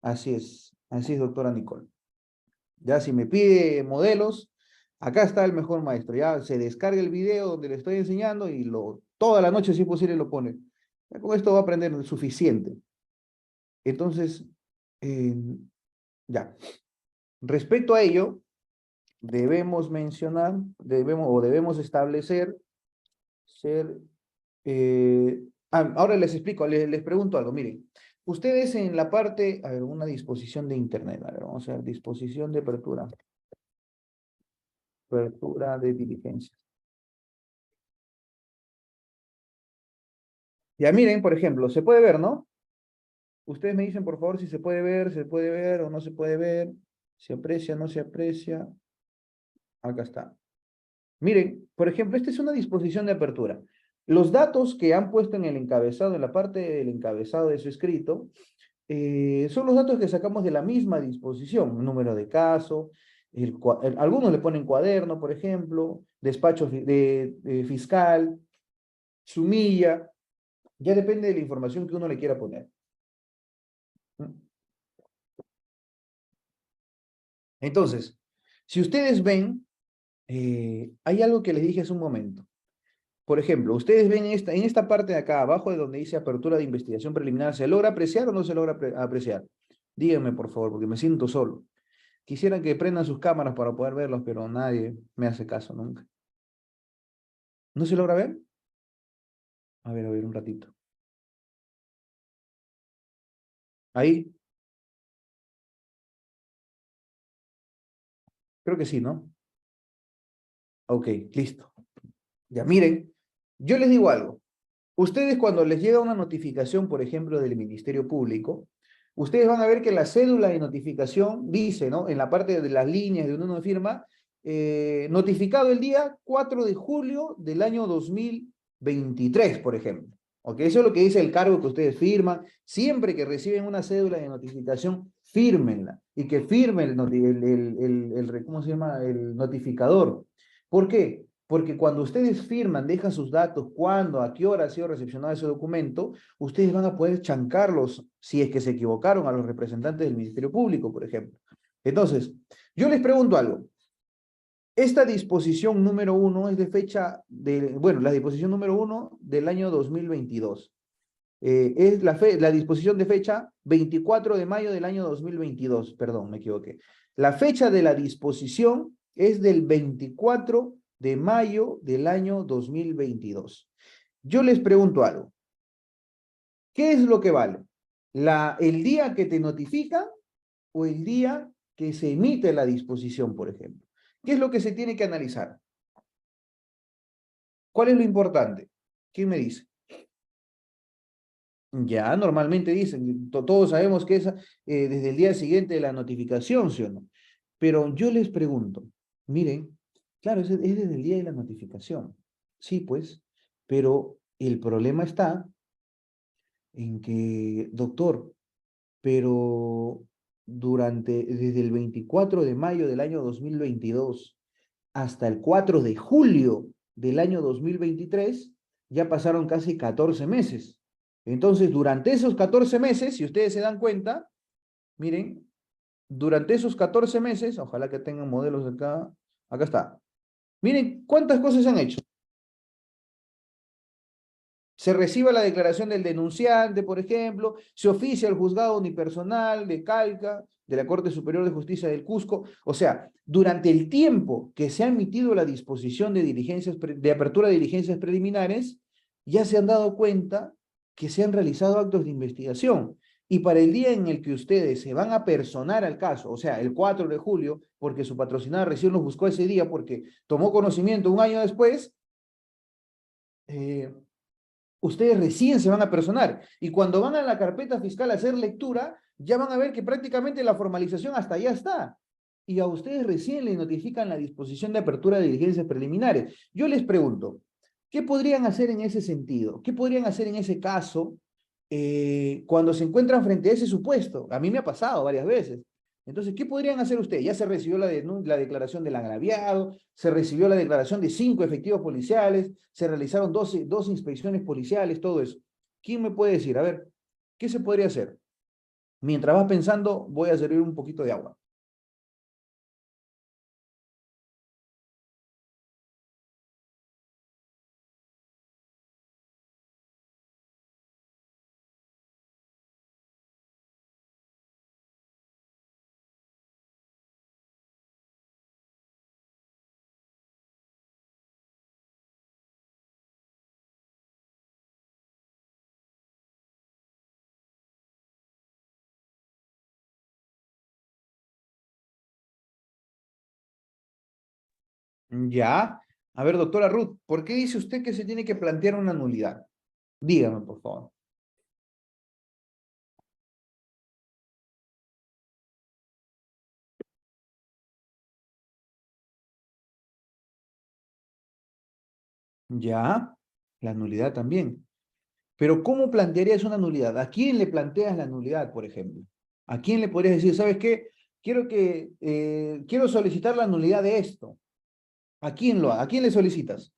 Así es, doctora Nicole. Ya si me pide modelos, acá está el mejor maestro. Ya se descarga el video donde le estoy enseñando y toda la noche, si es posible, lo pone. Ya con esto va a aprender suficiente. Entonces, eh, ya. Respecto a ello, debemos mencionar, debemos establecer, ser, ahora les explico, les pregunto algo, miren, ustedes en la parte, a ver, una disposición de internet, a ver, vamos a ver, disposición de apertura de diligencias. Ya miren, por ejemplo, se puede ver, ¿no? Ustedes me dicen, por favor, si se puede ver o no se puede ver, se aprecia, no se aprecia. Acá está. Miren, por ejemplo, esta es una disposición de apertura. Los datos que han puesto en el encabezado, en la parte del encabezado de su escrito, son los datos que sacamos de la misma disposición, número de caso, algunos le ponen cuaderno, por ejemplo, despacho de fiscal, sumilla, ya depende de la información que uno le quiera poner. Entonces, si ustedes ven, hay algo que les dije hace un momento. Por ejemplo, ustedes ven en esta parte de acá abajo de donde dice apertura de investigación preliminar, ¿se logra apreciar o no se logra apreciar? Díganme, por favor, porque me siento solo. Quisieran que prendan sus cámaras para poder verlos, pero nadie me hace caso nunca. ¿No se logra ver? A ver, un ratito. Ahí, creo que sí, ¿no? Ok, listo. Ya, miren, yo les digo algo. Ustedes cuando les llega una notificación, por ejemplo, del Ministerio Público, ustedes van a ver que la cédula de notificación dice, ¿no? En la parte de las líneas de donde uno firma, notificado el día 4 de julio del año 2023, por ejemplo. ¿Ok? Eso es lo que dice el cargo que ustedes firman. Siempre que reciben una cédula de notificación, fírmenla. Y que firme ¿cómo se llama? El notificador. ¿Por qué? Porque cuando ustedes firman, dejan sus datos, cuándo, a qué hora ha sido recepcionado ese documento, ustedes van a poder chancarlos si es que se equivocaron a los representantes del Ministerio Público, por ejemplo. Entonces, yo les pregunto algo. Esta disposición número 1 es de fecha, bueno, la disposición número 1 del año 2022. Es la disposición de fecha 24 de mayo del año 2022, perdón, me equivoqué. La fecha de la disposición es del 24 de mayo del año 2022. Yo les pregunto algo. ¿Qué es lo que vale? ¿El día que te notifican o el día que se emite la disposición, por ejemplo? ¿Qué es lo que se tiene que analizar? ¿Cuál es lo importante? ¿Quién me dice? Ya, normalmente dicen, todos sabemos que es desde el día siguiente de la notificación, ¿sí o no? Pero yo les pregunto, miren, claro, es desde el día de la notificación. Sí, pues, pero el problema está en que, doctor, pero desde el 24 de mayo del año 2022 hasta el 4 de julio del año 2023, ya pasaron casi 14 meses. Entonces, durante esos 14 meses, si ustedes se dan cuenta, miren, durante esos 14 meses, ojalá que tengan modelos acá, acá está. Miren cuántas cosas se han hecho. Se recibe la declaración del denunciante, por ejemplo, se oficia al juzgado unipersonal de Calca, de la Corte Superior de Justicia del Cusco. O sea, durante el tiempo que se ha emitido la disposición de apertura de diligencias preliminares, ya se han dado cuenta que se han realizado actos de investigación. Y para el día en el que ustedes se van a personar al caso, o sea, el 4 de julio, porque su patrocinada recién los buscó ese día porque tomó conocimiento un año después, ustedes recién se van a personar. Y cuando van a la carpeta fiscal a hacer lectura, ya van a ver que prácticamente la formalización hasta allá está. Y a ustedes recién les notifican la disposición de apertura de diligencias preliminares. Yo les pregunto, ¿qué podrían hacer en ese sentido? ¿Qué podrían hacer en ese caso cuando se encuentran frente a ese supuesto? A mí me ha pasado varias veces. Entonces, ¿qué podrían hacer ustedes? Ya se recibió la declaración del agraviado, se recibió la declaración de 5 efectivos policiales, se realizaron 12 inspecciones policiales, todo eso. ¿Quién me puede decir? A ver, ¿qué se podría hacer? Mientras vas pensando, voy a servir un poquito de agua. Ya. A ver, doctora Ruth, ¿por qué dice usted que se tiene que plantear una nulidad? Dígame, por favor. Ya, la nulidad también. Pero ¿cómo plantearías una nulidad? ¿A quién le planteas la nulidad, por ejemplo? ¿A quién le podrías decir, sabes qué? Quiero solicitar la nulidad de esto. ¿A quién le solicitas?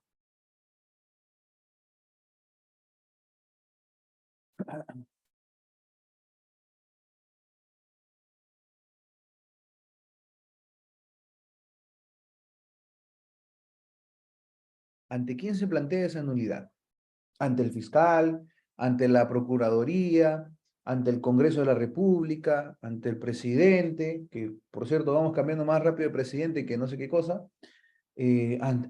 ¿Ante quién se plantea esa nulidad? ¿Ante el fiscal? ¿Ante la Procuraduría? ¿Ante el Congreso de la República? ¿Ante el presidente? Que, por cierto, vamos cambiando más rápido de presidente que no sé qué cosa.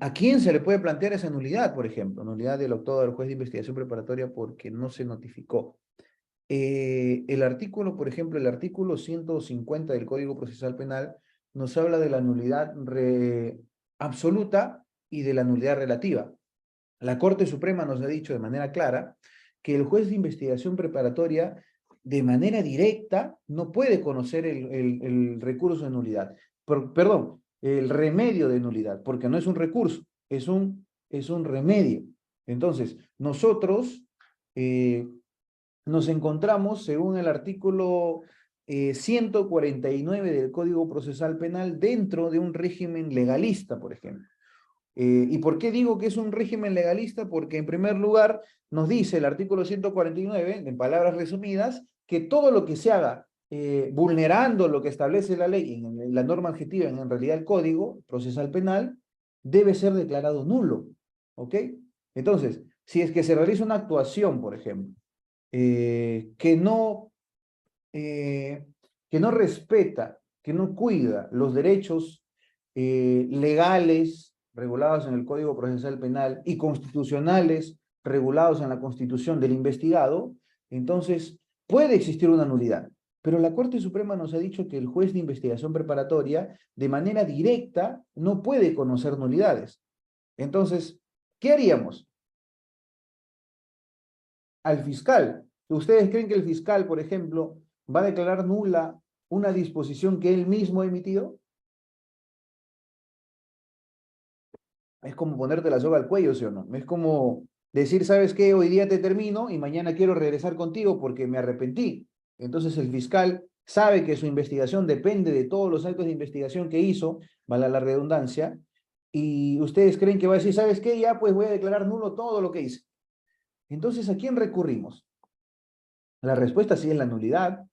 ¿A quién se le puede plantear esa nulidad, por ejemplo? Nulidad del octavo del juez de investigación preparatoria porque no se notificó. El artículo, por ejemplo, el artículo 150 del Código Procesal Penal nos habla de la nulidad absoluta y de la nulidad relativa. La Corte Suprema nos ha dicho de manera clara que el juez de investigación preparatoria de manera directa no puede conocer el recurso de nulidad. Perdón, el remedio de nulidad, porque no es un recurso, es un remedio. Entonces, nosotros nos encontramos, según el artículo 149 del Código Procesal Penal, dentro de un régimen legalista, por ejemplo. ¿Y por qué digo que es un régimen legalista? Porque en primer lugar nos dice el artículo 149, en palabras resumidas, que todo lo que se haga vulnerando lo que establece la ley, en la norma adjetiva, en realidad el Código Procesal Penal, debe ser declarado nulo. ¿Ok? Entonces, si es que se realiza una actuación, por ejemplo, eh, que no, eh, que no respeta, que no cuida los derechos legales regulados en el Código Procesal Penal y constitucionales regulados en la Constitución del investigado, entonces puede existir una nulidad. Pero la Corte Suprema nos ha dicho que el juez de investigación preparatoria, de manera directa, no puede conocer nulidades. Entonces, ¿qué haríamos? Al fiscal. ¿Ustedes creen que el fiscal, por ejemplo, va a declarar nula una disposición que él mismo ha emitido? Es como ponerte la soga al cuello, ¿sí o no? Es como decir, ¿sabes qué? Hoy día te termino y mañana quiero regresar contigo porque me arrepentí. Entonces el fiscal sabe que su investigación depende de todos los actos de investigación que hizo, vale la redundancia, y ustedes creen que va a decir, ¿sabes qué? Ya pues voy a declarar nulo todo lo que hice. Entonces, ¿a quién recurrimos? La respuesta sí es la nulidad,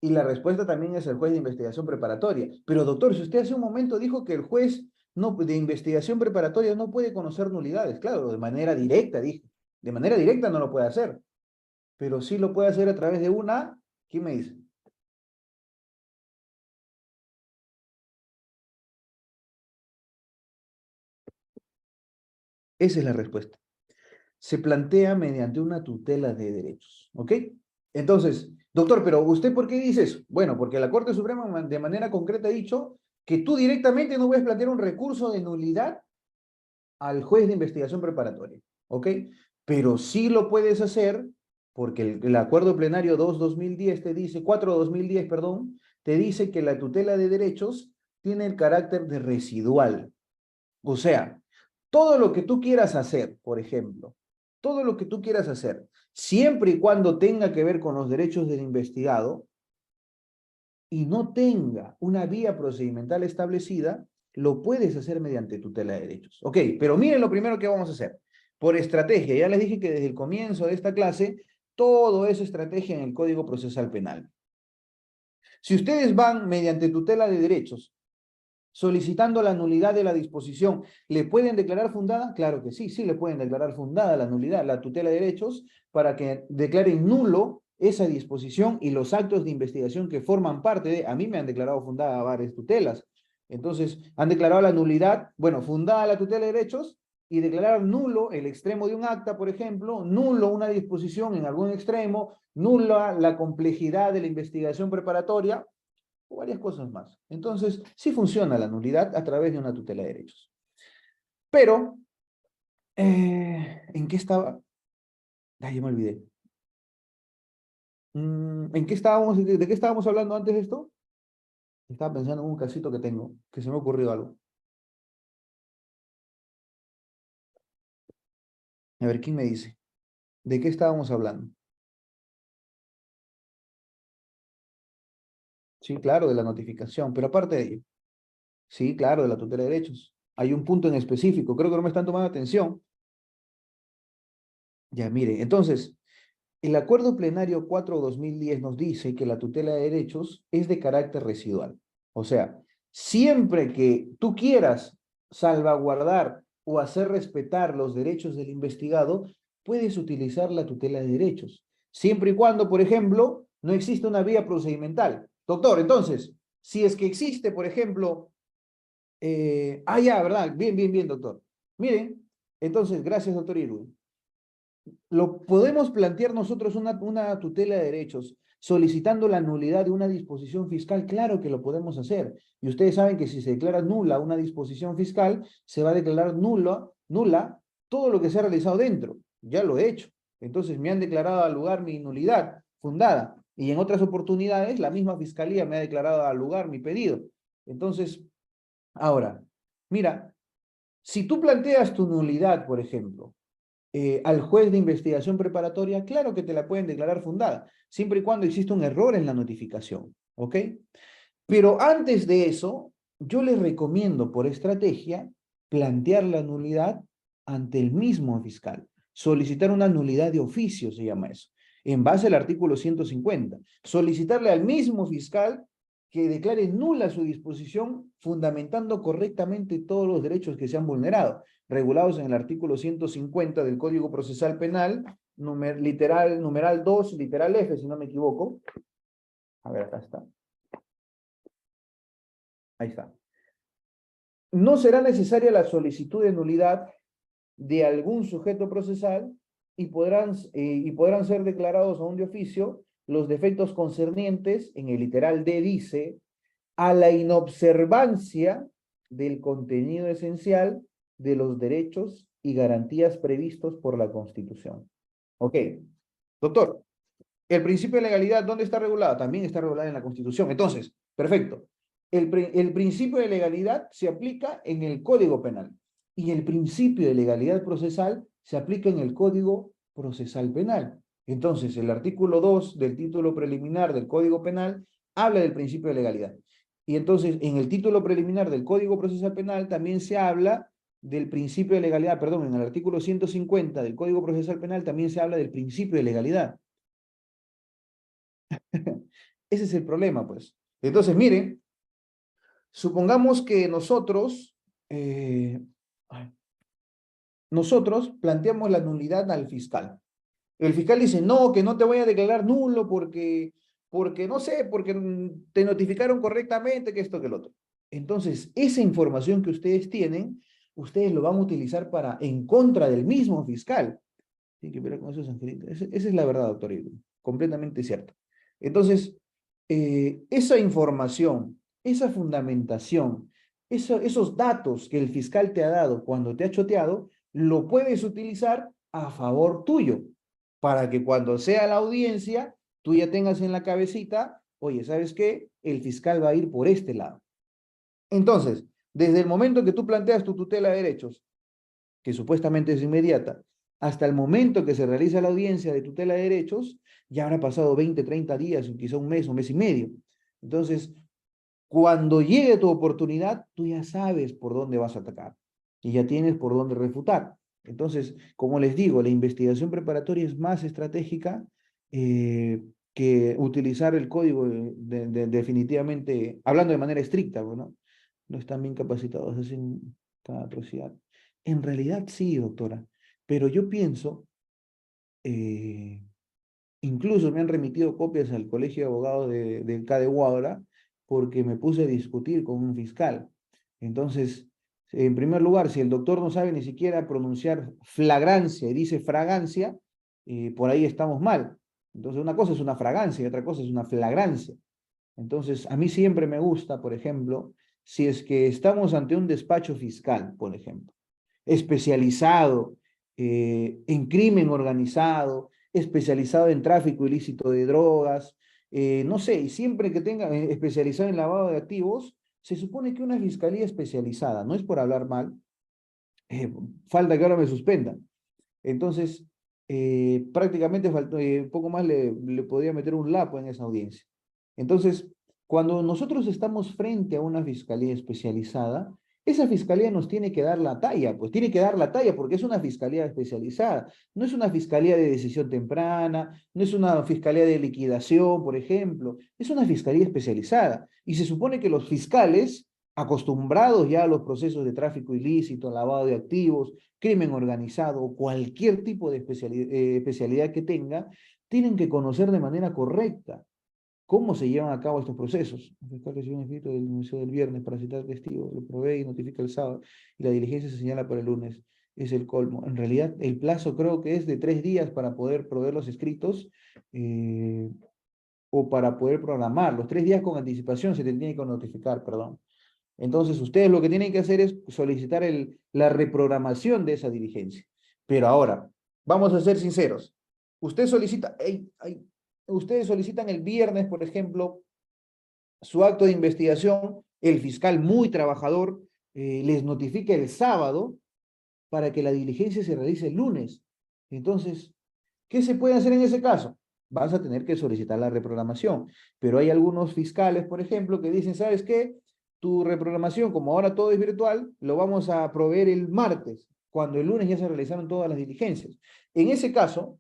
y la respuesta también es el juez de investigación preparatoria. Pero doctor, si usted hace un momento dijo que el juez no, de investigación preparatoria no puede conocer nulidades, claro, de manera directa, dije. De manera directa no lo puede hacer, pero sí lo puede hacer a través de una, ¿quién me dice? Esa es la respuesta. Se plantea mediante una tutela de derechos, ¿ok? Entonces, doctor, pero ¿usted por qué dice eso? Bueno, porque la Corte Suprema de manera concreta ha dicho que tú directamente no puedes plantear un recurso de nulidad al juez de investigación preparatoria. ¿ok? Pero sí lo puedes hacer porque el acuerdo plenario 2-2010 te dice, 4-2010, perdón, te dice que la tutela de derechos tiene el carácter de residual. O sea, todo lo que tú quieras hacer, por ejemplo, todo lo que tú quieras hacer, siempre y cuando tenga que ver con los derechos del investigado y no tenga una vía procedimental establecida, lo puedes hacer mediante tutela de derechos. Ok, pero miren lo primero que vamos a hacer. Por estrategia, ya les dije que desde el comienzo de esta clase, todo es estrategia en el Código Procesal Penal. Si ustedes van mediante tutela de derechos solicitando la nulidad de la disposición, ¿le pueden declarar fundada? Claro que sí, sí le pueden declarar fundada la nulidad, la tutela de derechos, para que declaren nulo esa disposición y los actos de investigación que forman parte de, a mí me han declarado fundada varias tutelas, entonces han declarado la nulidad, bueno, fundada la tutela de derechos, y declarar nulo el extremo de un acta, por ejemplo, nulo una disposición en algún extremo, nula la complejidad de la investigación preparatoria, o varias cosas más. Entonces, sí funciona la nulidad a través de una tutela de derechos. Pero, ¿en qué estaba? Ay, ya me olvidé. ¿En qué estábamos? ¿De qué estábamos hablando antes de esto? Estaba pensando en un casito que tengo, que se me ha ocurrido algo. A ver, ¿quién me dice? ¿De qué estábamos hablando? Sí, claro, de la notificación, pero aparte de ello, sí, claro, de la tutela de derechos. Hay un punto en específico, creo que no me están tomando atención. Ya, miren, entonces, el acuerdo plenario 4/2010 nos dice que la tutela de derechos es de carácter residual. O sea, siempre que tú quieras salvaguardar o hacer respetar los derechos del investigado, puedes utilizar la tutela de derechos. Siempre y cuando, por ejemplo, no existe una vía procedimental. Doctor, entonces, si es que existe, por ejemplo, ya, ¿verdad? Bien, bien, bien, doctor. Miren, entonces, gracias, doctor Irwin. Lo podemos plantear nosotros una tutela de derechos solicitando la nulidad de una disposición fiscal. Claro que lo podemos hacer. Y ustedes saben que si se declara nula una disposición fiscal, se va a declarar nula todo lo que se ha realizado dentro. Ya lo he hecho. Entonces me han declarado al lugar mi nulidad fundada. Y en otras oportunidades, la misma fiscalía me ha declarado al lugar mi pedido. Entonces, ahora, mira, si tú planteas tu nulidad, por ejemplo, al juez de investigación preparatoria, claro que te la pueden declarar fundada, siempre y cuando exista un error en la notificación, ¿ok? Pero antes de eso, yo les recomiendo por estrategia plantear la nulidad ante el mismo fiscal, solicitar una nulidad de oficio, se llama eso, en base al artículo 150, solicitarle al mismo fiscal que declare nula su disposición fundamentando correctamente todos los derechos que se han vulnerado, regulados en el artículo 150 del Código Procesal Penal, numeral 2, literal F, si no me equivoco. A ver, acá está. Ahí está. No será necesaria la solicitud de nulidad de algún sujeto procesal y podrán ser declarados aún de oficio los defectos concernientes, en el literal D dice, a la inobservancia del contenido esencial de los derechos y garantías previstos por la Constitución. Ok, doctor, el principio de legalidad, ¿dónde está regulado? También está regulado en la Constitución. Entonces, perfecto. El principio de legalidad se aplica en el Código Penal y el principio de legalidad procesal se aplica en el Código Procesal Penal. Entonces, el artículo 2 del título preliminar del Código Penal habla del principio de legalidad. Y entonces, en el título preliminar del Código Procesal Penal también se habla del principio de legalidad, perdón, en el artículo 150 del Código Procesal Penal también se habla del principio de legalidad. Ese es el problema, pues. Entonces, miren, supongamos que nosotros planteamos la nulidad al fiscal. El fiscal dice, no, que no te voy a declarar nulo porque no sé, porque te notificaron correctamente que esto, que el otro. Entonces, esa información que ustedes tienen, ustedes lo van a utilizar para en contra del mismo fiscal. Tiene que ver con esos angelitos. Esa es la verdad, doctor Irwin. Completamente cierto. Entonces, esa información, esa fundamentación, esos datos que el fiscal te ha dado cuando te ha choteado, lo puedes utilizar a favor tuyo, para que cuando sea la audiencia, tú ya tengas en la cabecita, oye, ¿sabes qué? El fiscal va a ir por este lado. Entonces, desde el momento que tú planteas tu tutela de derechos, que supuestamente es inmediata, hasta el momento que se realiza la audiencia de tutela de derechos, ya habrá pasado 20, 30 días, quizá un mes y medio. Entonces, cuando llegue tu oportunidad, tú ya sabes por dónde vas a atacar y ya tienes por dónde refutar. Entonces, como les digo, la investigación preparatoria es más estratégica que utilizar el código definitivamente, hablando de manera estricta, ¿no? No están bien capacitados, hacen cada atrocidad. En realidad sí, doctora, pero yo pienso, eh, incluso me han remitido copias al Colegio de Abogados del CADE Huaura porque me puse a discutir con un fiscal. Entonces, en primer lugar, si el doctor no sabe ni siquiera pronunciar flagrancia y dice fragancia, por ahí estamos mal. Entonces, una cosa es una fragancia y otra cosa es una flagrancia. Entonces, a mí siempre me gusta, por ejemplo, si es que estamos ante un despacho fiscal, por ejemplo, especializado en crimen organizado, especializado en tráfico ilícito de drogas, no sé, y siempre que tenga especializado en lavado de activos, se supone que una fiscalía especializada, no es por hablar mal, eh, falta que ahora me suspendan. Entonces, prácticamente faltó, poco más le podía meter un lapo en esa audiencia. Entonces, cuando nosotros estamos frente a una fiscalía especializada, esa fiscalía nos tiene que dar la talla, pues tiene que dar la talla porque es una fiscalía especializada, no es una fiscalía de decisión temprana, no es una fiscalía de liquidación, por ejemplo, es una fiscalía especializada. Y se supone que los fiscales, acostumbrados ya a los procesos de tráfico ilícito, lavado de activos, crimen organizado o cualquier tipo de especialidad que tenga, tienen que conocer de manera correcta cómo se llevan a cabo estos procesos. El fiscal recibió un escrito del Museo del viernes para citar testigos, lo provee y notifica el sábado, y la diligencia se señala para el lunes. Es el colmo. En realidad, el plazo creo que es de 3 días para poder proveer los escritos eh, o para poder programar. Los 3 días con anticipación se te tiene que notificar, perdón. Entonces, ustedes lo que tienen que hacer es solicitar la reprogramación de esa diligencia. Pero ahora, vamos a ser sinceros. Usted solicita, ustedes solicitan el viernes, por ejemplo, su acto de investigación, el fiscal muy trabajador les notifica el sábado para que la diligencia se realice el lunes. Entonces, ¿qué se puede hacer en ese caso? Vas a tener que solicitar la reprogramación. Pero hay algunos fiscales, por ejemplo, que dicen, ¿sabes qué? Tu reprogramación, como ahora todo es virtual, lo vamos a proveer el martes, cuando el lunes ya se realizaron todas las diligencias. En ese caso,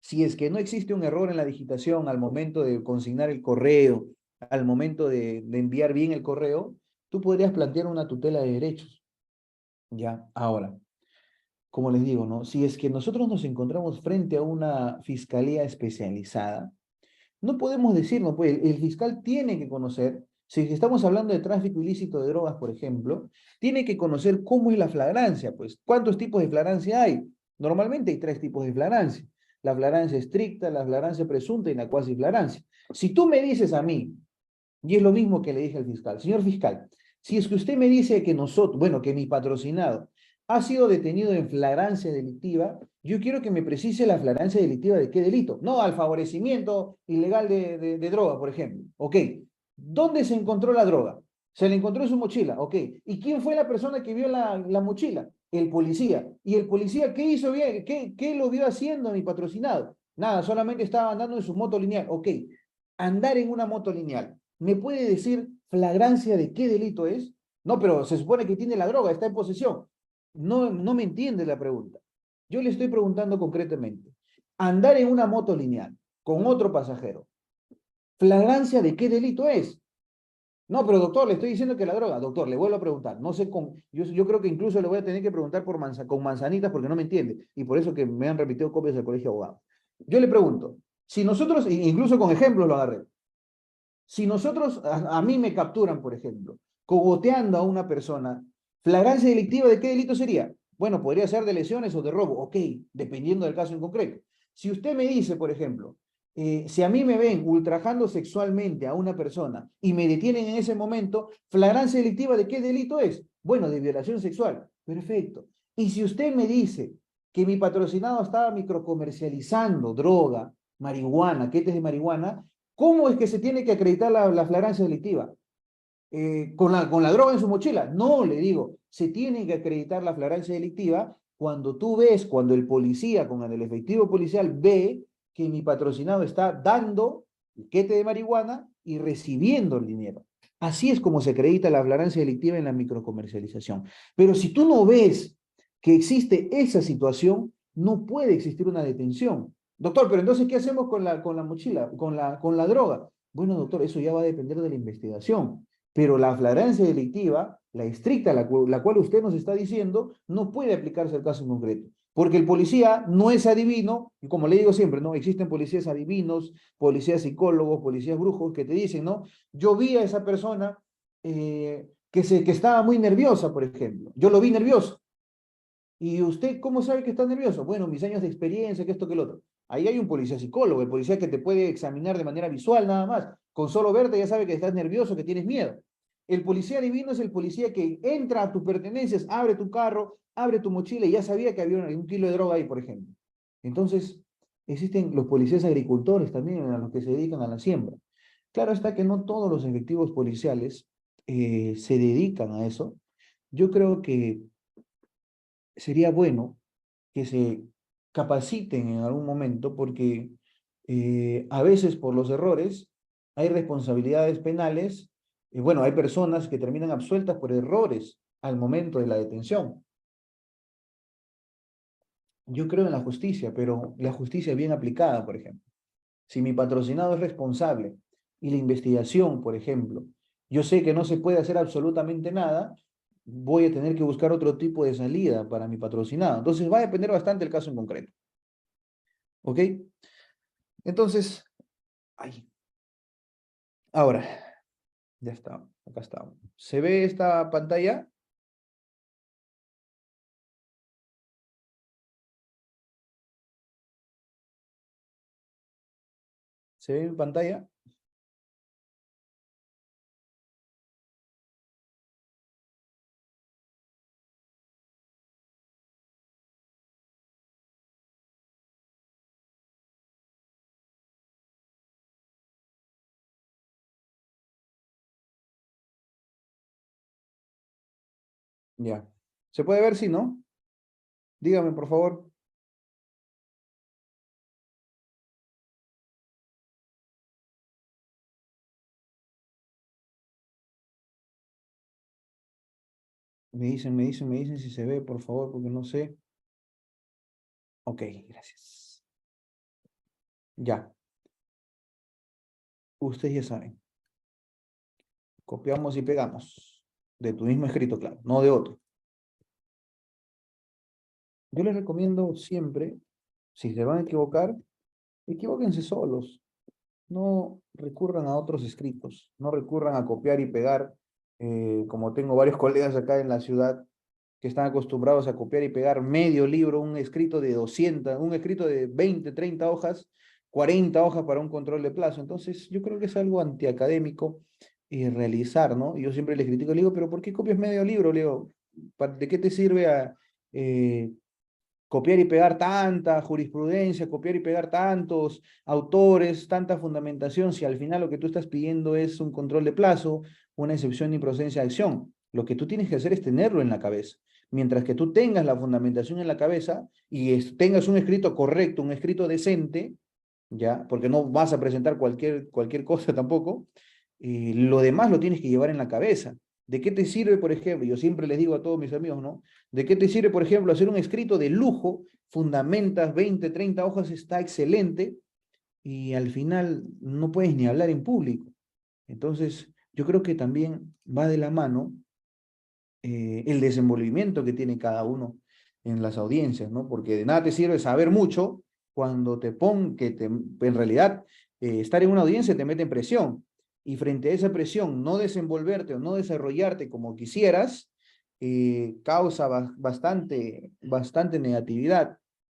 si es que no existe un error en la digitación al momento de consignar el correo, al momento de enviar bien el correo, tú podrías plantear una tutela de derechos. Ya, ahora, como les digo, ¿no? Si es que nosotros nos encontramos frente a una fiscalía especializada, no podemos decirlo, pues el fiscal tiene que conocer, si estamos hablando de tráfico ilícito de drogas, por ejemplo, tiene que conocer cómo es la flagrancia, pues cuántos tipos de flagrancia hay. Normalmente hay 3 tipos de flagrancia: la flagrancia estricta, la flagrancia presunta y la cuasi flagrancia. Si tú me dices a mí, y es lo mismo que le dije al fiscal, señor fiscal, si es que usted me dice que nosotros, bueno, que mi patrocinado ha sido detenido en flagrancia delictiva, yo quiero que me precise la flagrancia delictiva de qué delito. No al favorecimiento ilegal de droga, por ejemplo. Ok. ¿Dónde se encontró la droga? Se le encontró en su mochila. Ok. ¿Y quién fue la persona que vio la mochila? El policía. ¿Y el policía qué hizo bien? ¿Qué lo vio haciendo mi patrocinado? Nada, solamente estaba andando en su moto lineal. Ok. Andar en una moto lineal. ¿Me puede decir flagrancia de qué delito es? No, pero se supone que tiene la droga, está en posesión. No, no me entiende la pregunta. Yo le estoy preguntando concretamente. Andar en una moto lineal con otro pasajero. ¿Flagrancia de qué delito es? No, pero doctor, le estoy diciendo que la droga. Doctor, le vuelvo a preguntar. No sé yo creo que incluso le voy a tener que preguntar con manzanitas porque no me entiende. Y por eso que me han repetido copias del colegio de abogados. Yo le pregunto, si nosotros, incluso con ejemplos lo agarré, si nosotros, a mí me capturan, por ejemplo, cogoteando a una persona, flagrancia delictiva, ¿de qué delito sería? Bueno, podría ser de lesiones o de robo, ok, dependiendo del caso en concreto. Si usted me dice, por ejemplo, si a mí me ven ultrajando sexualmente a una persona y me detienen en ese momento, flagrancia delictiva, ¿de qué delito es? Bueno, de violación sexual. Perfecto. Y si usted me dice que mi patrocinado estaba microcomercializando droga, marihuana, quetes de marihuana, ¿cómo es que se tiene que acreditar la flagrancia delictiva? Con la droga en su mochila. No, le digo, se tiene que acreditar la flagrancia delictiva cuando tú ves, cuando el policía, con el efectivo policial, ve que mi patrocinado está dando el quete de marihuana y recibiendo el dinero. Así es como se acredita la flagrancia delictiva en la microcomercialización. Pero si tú no ves que existe esa situación, no puede existir una detención. Doctor, pero entonces, ¿qué hacemos con la mochila, con la droga? Bueno, doctor, eso ya va a depender de la investigación. Pero la flagrancia delictiva, la estricta, la cual usted nos está diciendo, no puede aplicarse al caso en concreto. Porque el policía no es adivino, y como le digo siempre, ¿no? Existen policías adivinos, policías psicólogos, policías brujos que te dicen, ¿no? Yo vi a esa persona que estaba muy nerviosa, por ejemplo. Yo lo vi nervioso. ¿Y usted cómo sabe que está nervioso? Bueno, mis años de experiencia, que esto, que lo otro. Ahí hay un policía psicólogo, el policía que te puede examinar de manera visual nada más. Con solo verte ya sabe que estás nervioso, que tienes miedo. El policía divino es el policía que entra a tus pertenencias, abre tu carro, abre tu mochila y ya sabía que había un kilo de droga ahí, por ejemplo. Entonces, existen los policías agricultores también, a los que se dedican a la siembra. Claro está que no todos los efectivos policiales se dedican a eso. Yo creo que sería bueno que se capaciten en algún momento porque a veces por los errores hay responsabilidades penales y bueno, hay personas que terminan absueltas por errores al momento de la detención. Yo creo en la justicia, pero la justicia bien aplicada, por ejemplo. Si mi patrocinado es responsable y la investigación, por ejemplo, yo sé que no se puede hacer absolutamente nada, voy a tener que buscar otro tipo de salida para mi patrocinado. Entonces va a depender bastante el caso en concreto. ¿Ok? Entonces, ahí. Ahora, ya está, acá está. ¿Se ve esta pantalla? ¿Se ve mi pantalla? Ya. ¿Se puede ver, sí, no? Dígame, por favor. Me dicen si se ve, por favor, porque no sé. Ok, gracias. Ya, ustedes ya saben. Copiamos y pegamos. De tu mismo escrito, claro, no de otro. Yo les recomiendo siempre, si se van a equivocar, equivóquense solos. No recurran a otros escritos. No recurran a copiar y pegar, como tengo varios colegas acá en la ciudad que están acostumbrados a copiar y pegar medio libro, un escrito de 200, un escrito de 20, 30 hojas, 40 hojas para un control de plazo. Entonces, yo creo que es algo antiacadémico realizar, ¿no? Yo siempre les critico, le digo, pero ¿por qué copias medio libro? Le digo, ¿de qué te sirve eh, copiar y pegar tanta jurisprudencia, copiar y pegar tantos autores, tanta fundamentación, si al final lo que tú estás pidiendo es un control de plazo, una excepción de improcedencia de acción? Lo que tú tienes que hacer es tenerlo en la cabeza. Mientras que tú tengas la fundamentación en la cabeza y tengas un escrito correcto, un escrito decente, ¿ya? Porque no vas a presentar cualquier cosa tampoco, lo demás lo tienes que llevar en la cabeza. ¿De qué te sirve, por ejemplo? Yo siempre les digo a todos mis amigos, ¿no? ¿De qué te sirve, por ejemplo, hacer un escrito de lujo, fundamentas 20, 30 hojas, está excelente, y al final no puedes ni hablar en público? Entonces, yo creo que también va de la mano el desenvolvimiento que tiene cada uno en las audiencias, ¿no? Porque de nada te sirve saber mucho cuando en realidad estar en una audiencia te mete en presión, y frente a esa presión no desenvolverte o no desarrollarte como quisieras, causa bastante negatividad.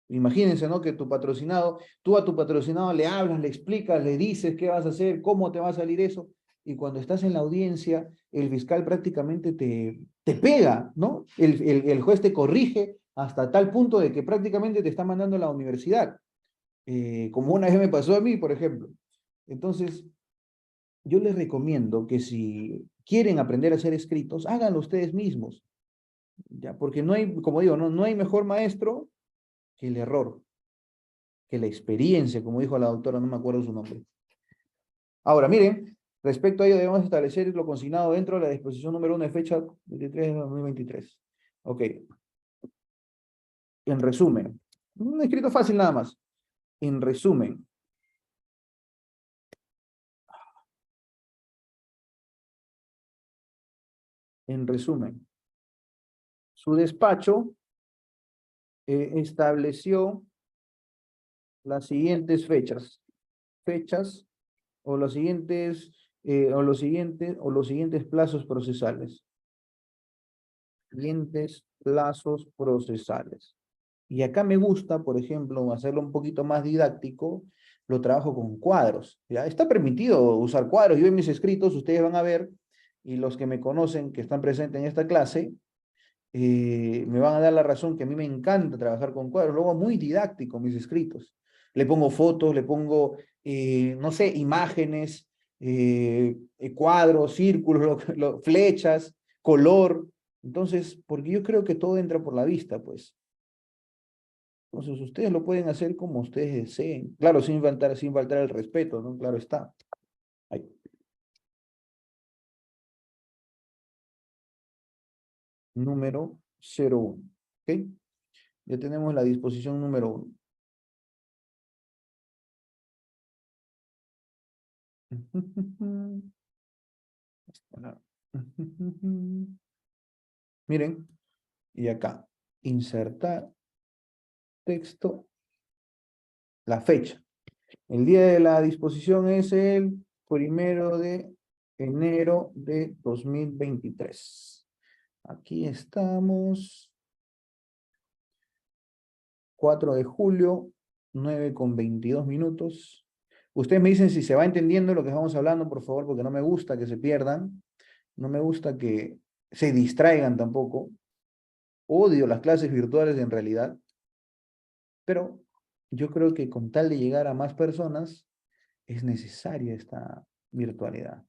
Imagínense, ¿no? Que tú a tu patrocinado le hablas, le explicas, le dices qué vas a hacer, cómo te va a salir eso, y cuando estás en la audiencia, el fiscal prácticamente te pega, ¿no? El juez te corrige hasta tal punto de que prácticamente te está mandando a la universidad, como una vez me pasó a mí, por ejemplo. Entonces, yo les recomiendo que si quieren aprender a hacer escritos, háganlo ustedes mismos, ¿ya? Porque no hay, como digo, no hay mejor maestro que el error, que la experiencia, como dijo la doctora, no me acuerdo su nombre. Ahora, miren, respecto a ello debemos establecer lo consignado dentro de la disposición número 1 de fecha 23 de 2023. Ok. En resumen, un escrito fácil nada más. En resumen, su despacho estableció las siguientes fechas o los siguientes plazos procesales. Siguientes plazos procesales. Y acá me gusta, por ejemplo, hacerlo un poquito más didáctico, lo trabajo con cuadros. ¿Ya? Está permitido usar cuadros. Yo en mis escritos, ustedes van a ver, y los que me conocen, que están presentes en esta clase, me van a dar la razón que a mí me encanta trabajar con cuadros. Luego muy didáctico mis escritos. Le pongo fotos, le pongo, no sé, imágenes, cuadros, círculos, flechas, color. Entonces, porque yo creo que todo entra por la vista, pues. Entonces, ustedes lo pueden hacer como ustedes deseen. Claro, sin faltar el respeto, ¿no? Claro está. Ahí. Número 01. ¿Ok? Ya tenemos la disposición número 1. Miren, y acá, insertar texto, la fecha. El día de la disposición es el 1 de enero de 2023. Aquí estamos, 4 de julio, 9:22. Ustedes me dicen si se va entendiendo lo que estamos hablando, por favor, porque no me gusta que se pierdan, no me gusta que se distraigan tampoco. Odio las clases virtuales en realidad, pero yo creo que con tal de llegar a más personas, es necesaria esta virtualidad.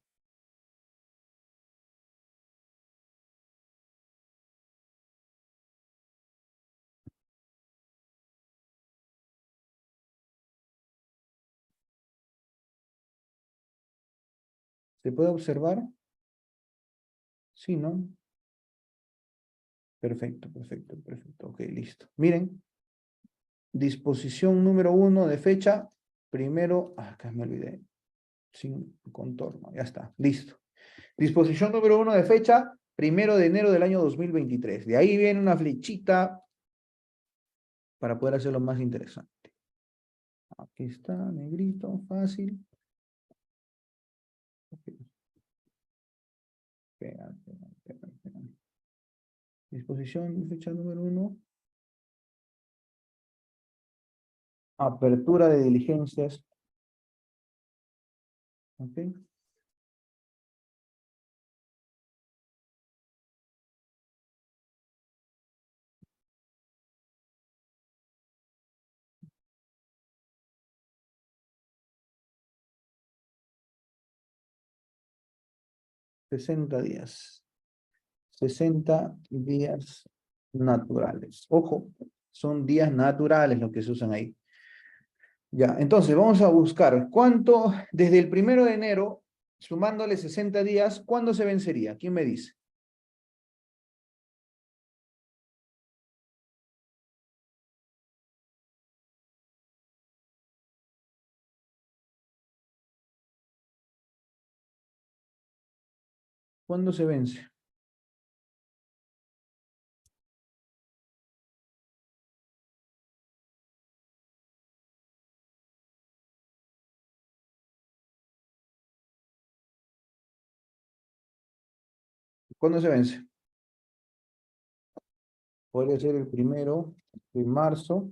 ¿Se puede observar? Sí, ¿no? Perfecto, perfecto, perfecto. Ok, listo. Miren, disposición número 1 de fecha, acá me olvidé, sin contorno, ya está, listo. Disposición número 1 de fecha, 1 de enero del año 2023. De ahí viene una flechita para poder hacerlo más interesante. Aquí está, negrito, fácil. Okay. Pega. Disposición, fecha número 1. Apertura de diligencias. Ok. 60 días. 60 días naturales. Ojo, son días naturales los que se usan ahí. Ya, entonces vamos a buscar cuánto, desde el 1 de enero, sumándole 60 días, ¿cuándo se vencería? ¿Quién me dice? ¿Cuándo se vence? ¿Cuándo se vence? Podría ser el 1 de marzo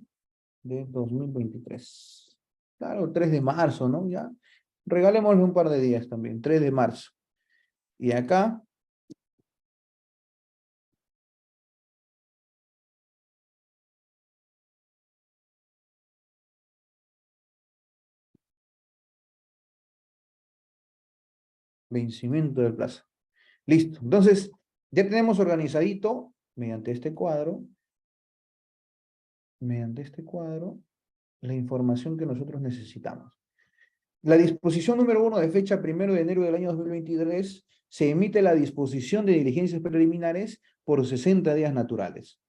de 2023. Claro, 3 de marzo, ¿no? Ya. Regalémosle un par de días también, 3 de marzo. Y acá, vencimiento del plazo. Listo. Entonces, ya tenemos organizadito mediante este cuadro, la información que nosotros necesitamos. La disposición número 1 de fecha 1 de enero del año 2023 se emite la disposición de diligencias preliminares por 60 días naturales,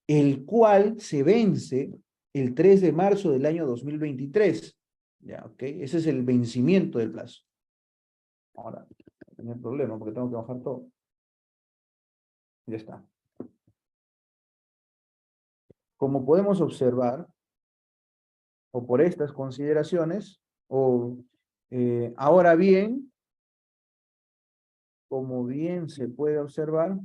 el cual se vence el 3 de marzo del año 2023. Ya, ok. Ese es el vencimiento del plazo. Ahora, no tengo problema porque tengo que bajar todo. Ya está. Como podemos observar, o por estas consideraciones, ahora bien, como bien se puede observar,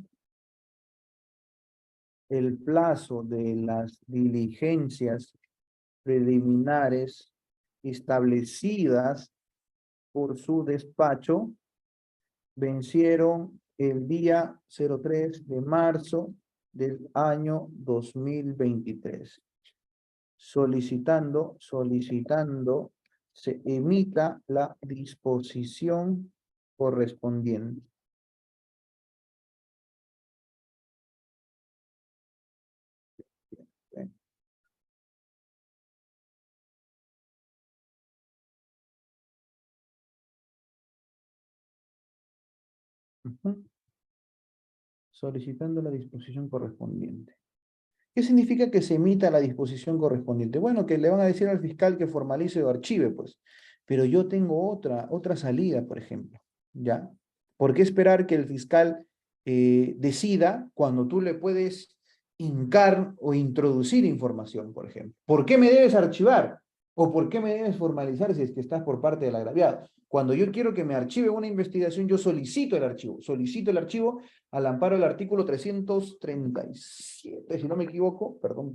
el plazo de las diligencias preliminares establecidas por su despacho vencieron el día 03 de marzo del año 2023. Solicitando se emita la disposición correspondiente. Bien. Solicitando la disposición correspondiente. ¿Qué significa que se emita la disposición correspondiente? Bueno, que le van a decir al fiscal que formalice o archive, pues. Pero yo tengo otra salida, por ejemplo, ¿ya? ¿Por qué esperar que el fiscal decida cuando tú le puedes hincar o introducir información, por ejemplo? ¿Por qué me debes archivar? ¿O por qué me debes formalizar si es que estás por parte del agraviado? Cuando yo quiero que me archive una investigación, yo solicito el archivo al amparo del artículo 337, si no me equivoco. Perdón.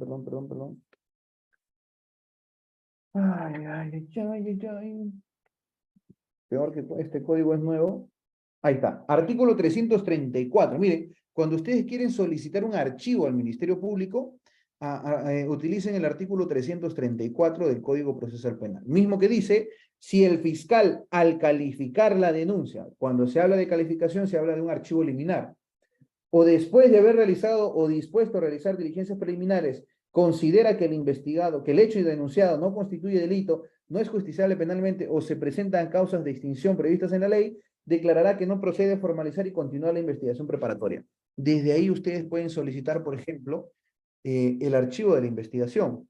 Ay. Peor que este código es nuevo. Ahí está. Artículo 334. Miren, cuando ustedes quieren solicitar un archivo al Ministerio Público, utilicen el artículo 334 del Código Procesal Penal. Mismo que dice, si el fiscal al calificar la denuncia, cuando se habla de calificación, se habla de un archivo liminar, o después de haber realizado o dispuesto a realizar diligencias preliminares, considera que el investigado, que el hecho denunciado no constituye delito, no es justiciable penalmente o se presentan causas de extinción previstas en la ley, declarará que no procede a formalizar y continuar la investigación preparatoria. Desde ahí ustedes pueden solicitar, por ejemplo, el archivo de la investigación.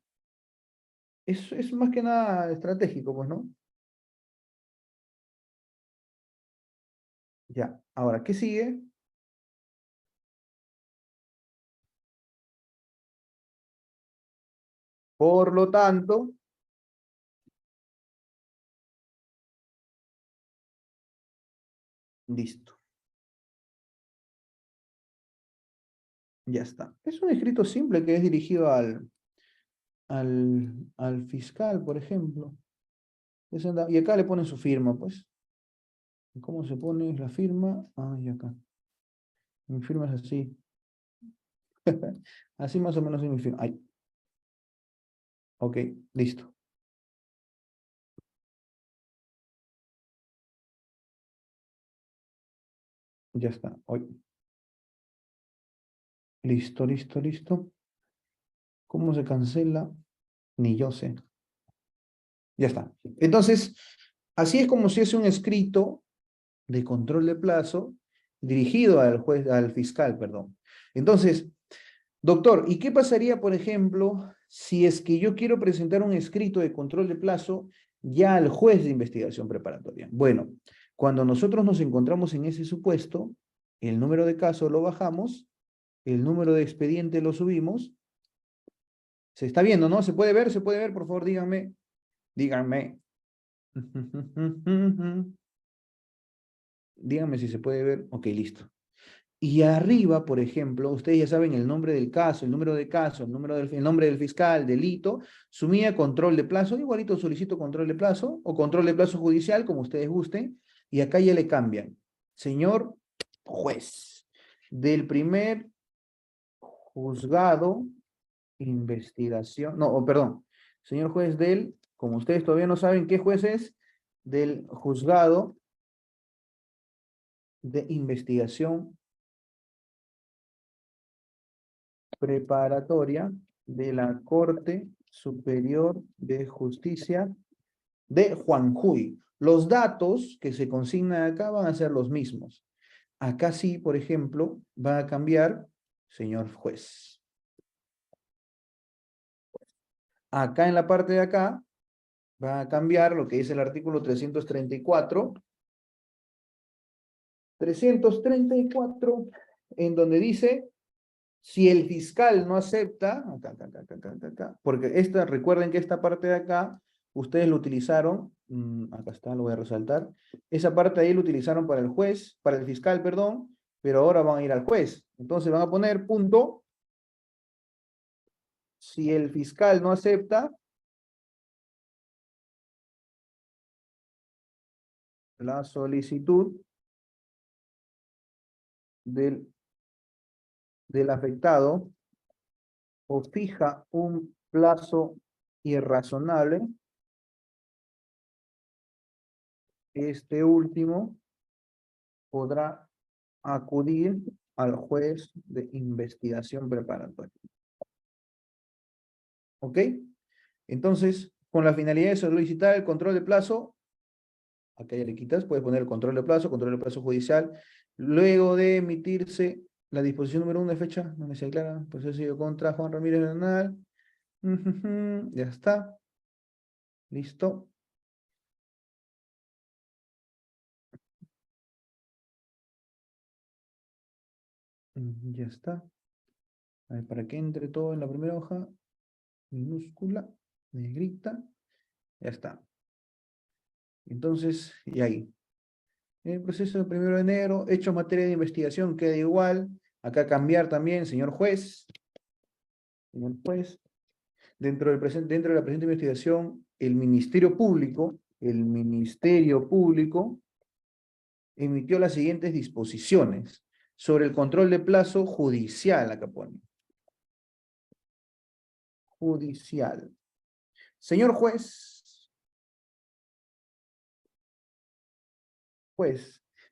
Es más que nada estratégico, pues, ¿no? Ya, ahora, ¿qué sigue? Por lo tanto, listo. Ya está. Es un escrito simple que es dirigido al fiscal, por ejemplo. Y acá le ponen su firma, pues. ¿Cómo se pone la firma? Ah, y acá. Mi firma es así. Así más o menos es mi firma. Ay. Ok, listo. Ya está. Hoy. Listo. ¿Cómo se cancela? Ni yo sé. Ya está. Entonces, así es como se hace un escrito de control de plazo dirigido al juez, al fiscal, perdón. Entonces, doctor, ¿y qué pasaría, por ejemplo, si es que yo quiero presentar un escrito de control de plazo ya al juez de investigación preparatoria? Bueno, cuando nosotros nos encontramos en ese supuesto, el número de caso lo bajamos, el número de expediente lo subimos. Se está viendo, ¿no? ¿Se puede ver? ¿Se puede ver? Por favor, díganme. Díganme. Díganme si se puede ver. Ok, listo. Y arriba, por ejemplo, ustedes ya saben el nombre del caso, el número de caso, el nombre del fiscal, delito, sumía control de plazo, igualito solicito control de plazo o control de plazo judicial, como ustedes gusten, y acá ya le cambian. Señor juez, del primer juzgado, investigación, no, perdón, señor juez del, como ustedes todavía no saben qué juez es, del juzgado de investigación preparatoria de la Corte Superior de Justicia de Juanjuy. Los datos que se consignan acá van a ser los mismos. Acá sí, por ejemplo, va a cambiar, señor juez. Acá en la parte de acá, va a cambiar lo que dice el artículo 334. 334, en donde dice, si el fiscal no acepta, acá, porque recuerden que esta parte de acá, ustedes lo utilizaron, acá está, lo voy a resaltar, esa parte ahí lo utilizaron para el juez, para el fiscal, perdón, pero ahora van a ir al juez. Entonces van a poner punto, si el fiscal no acepta, la solicitud del afectado o fija un plazo irrazonable, este último podrá acudir al juez de investigación preparatoria. ¿Ok? Entonces, con la finalidad de solicitar el control de plazo, acá ya le quitas, puedes poner el control de plazo judicial, luego de emitirse la disposición número 1 de fecha, donde se aclara proceso contra Juan Ramírez Bernal, ya está, listo. Ya está. A ver, para que entre todo en la primera hoja, minúscula, negrita, ya está. Entonces, y ahí. El proceso del 1 de enero, hecho materia de investigación, queda igual. Acá cambiar también, señor juez. Señor juez. Dentro de la presente investigación, el Ministerio Público emitió las siguientes disposiciones sobre el control de plazo judicial, acá pone. Judicial. Señor juez,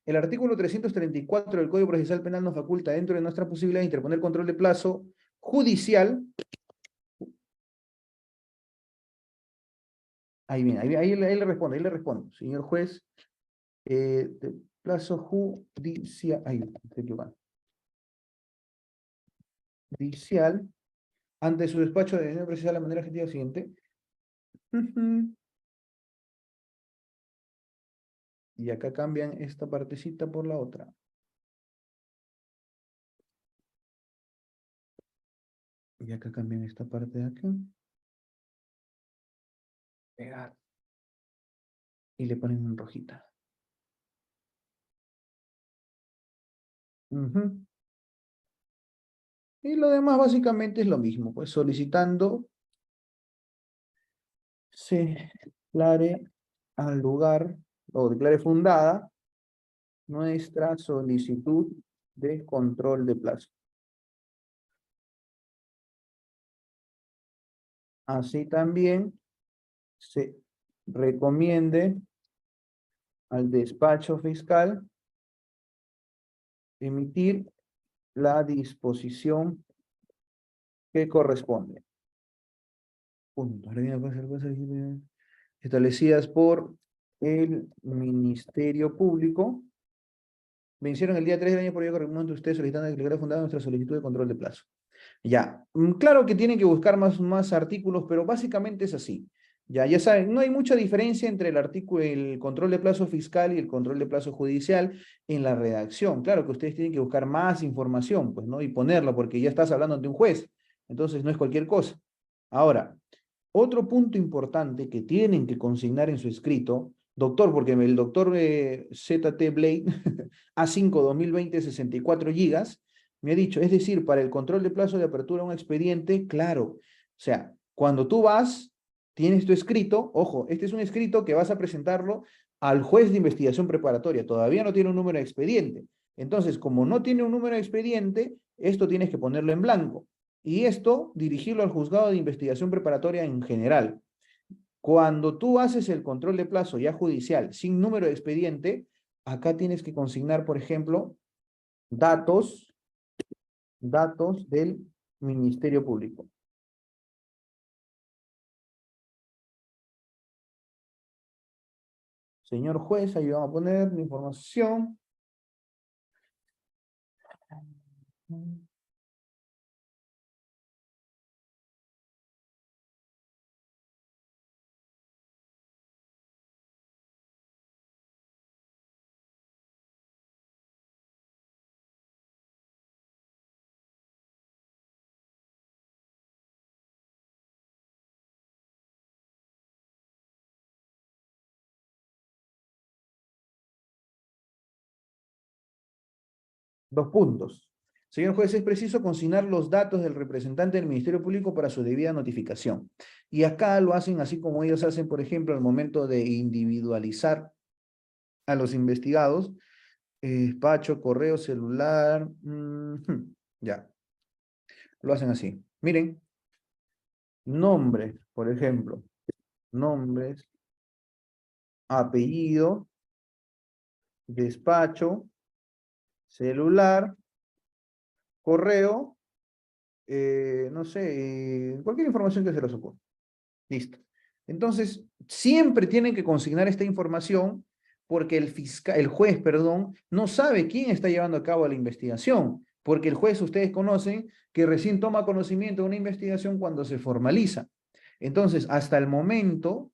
el artículo 334 del Código Procesal Penal nos faculta, dentro de nuestra posibilidad, de interponer control de plazo judicial. Ahí viene, ahí le respondo. Señor juez, de plazo judicial, ahí, estoy equivocado. Judicial, ante su despacho de decisión procesal de la manera objetiva siguiente. Y acá cambian esta partecita por la otra. Y acá cambian esta parte de acá. Pegar. Y le ponen en rojita. Y lo demás básicamente es lo mismo, pues solicitando se declare al lugar o declare fundada nuestra solicitud de control de plazo. Así también se recomiende al despacho fiscal emitir la disposición que corresponde. Punto. Establecidas por el Ministerio Público. Vencieron el día 3 del año por ello corresponde a usted solicitando declarar fundada nuestra solicitud de control de plazo. Ya, claro que tienen que buscar más artículos, pero básicamente es así. Ya saben, no hay mucha diferencia entre el control de plazo fiscal y el control de plazo judicial en la redacción. Claro que ustedes tienen que buscar más información, pues, ¿no? Y ponerlo, porque ya estás hablando ante un juez. Entonces, no es cualquier cosa. Ahora, otro punto importante que tienen que consignar en su escrito, doctor, porque el doctor ZT Blade A5 2020 64 gigas, me ha dicho, es decir, para el control de plazo de apertura de un expediente, claro, o sea, cuando tú vas, tienes tu escrito, ojo, este es un escrito que vas a presentarlo al juez de investigación preparatoria. Todavía no tiene un número de expediente. Entonces, como no tiene un número de expediente, esto tienes que ponerlo en blanco. Y esto, dirigirlo al juzgado de investigación preparatoria en general. Cuando tú haces el control de plazo ya judicial sin número de expediente, acá tienes que consignar, por ejemplo, datos del Ministerio Público. Señor juez, ahí vamos a poner la información. 2 puntos. Señor juez, es preciso consignar los datos del representante del Ministerio Público para su debida notificación. Y acá lo hacen así como ellos hacen, por ejemplo, al momento de individualizar a los investigados. Despacho, correo, celular. Ya, lo hacen así. Miren, nombres, por ejemplo. Nombres, apellido, despacho, celular, correo, no sé, cualquier información que se les ocurra. Listo. Entonces, siempre tienen que consignar esta información porque el juez, perdón, no sabe quién está llevando a cabo la investigación, porque el juez, ustedes conocen, que recién toma conocimiento de una investigación cuando se formaliza. Entonces, hasta el momento,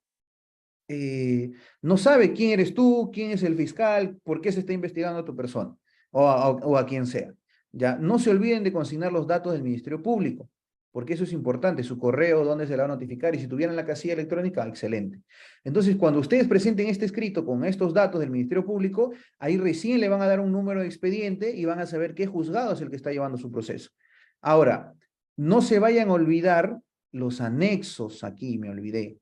no sabe quién eres tú, quién es el fiscal, por qué se está investigando a tu persona o a quien sea. Ya, no se olviden de consignar los datos del Ministerio Público, porque eso es importante, su correo, dónde se le va a notificar, y si tuvieran la casilla electrónica, excelente. Entonces, cuando ustedes presenten este escrito con estos datos del Ministerio Público, ahí recién le van a dar un número de expediente y van a saber qué juzgado es el que está llevando su proceso. Ahora, no se vayan a olvidar los anexos, aquí me olvidé,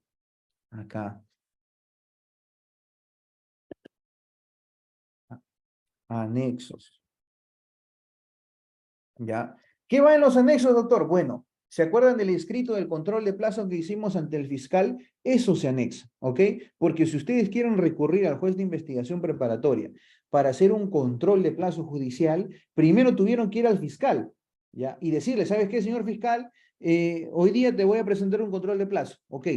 acá. Anexos. ¿Ya? ¿Qué va en los anexos, doctor? Bueno, ¿se acuerdan del escrito del control de plazo que hicimos ante el fiscal? Eso se anexa, ¿ok? Porque si ustedes quieren recurrir al juez de investigación preparatoria para hacer un control de plazo judicial, primero tuvieron que ir al fiscal, ¿ya? Y decirle, ¿sabes qué, señor fiscal? Hoy día te voy a presentar un control de plazo, ¿ok?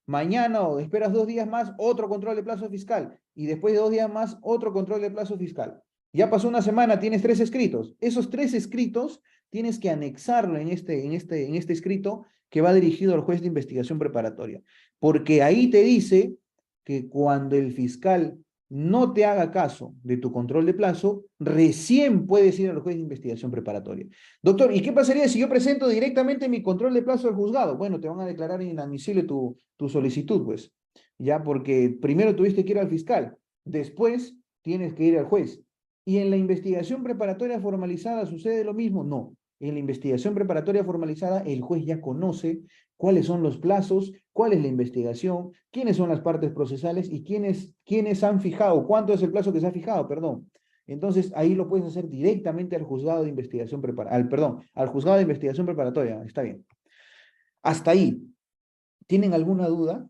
Mañana o esperas 2 días más, otro control de plazo fiscal. Y después de 2 días más, otro control de plazo fiscal. Ya pasó una semana, tienes 3 escritos. Esos 3 escritos tienes que anexarlo en este escrito que va dirigido al juez de investigación preparatoria. Porque ahí te dice que cuando el fiscal no te haga caso de tu control de plazo, recién puedes ir al juez de investigación preparatoria. Doctor, ¿y qué pasaría si yo presento directamente mi control de plazo al juzgado? Bueno, te van a declarar inadmisible tu solicitud, pues. Ya, porque primero tuviste que ir al fiscal, después tienes que ir al juez. ¿Y en la investigación preparatoria formalizada sucede lo mismo? No. En la investigación preparatoria formalizada, el juez ya conoce cuáles son los plazos, cuál es la investigación, quiénes son las partes procesales y quiénes han fijado, cuánto es el plazo que se ha fijado, perdón. Entonces, ahí lo puedes hacer directamente al juzgado de investigación preparatoria, perdón, al juzgado de investigación preparatoria, está bien. Hasta ahí. ¿Tienen alguna duda?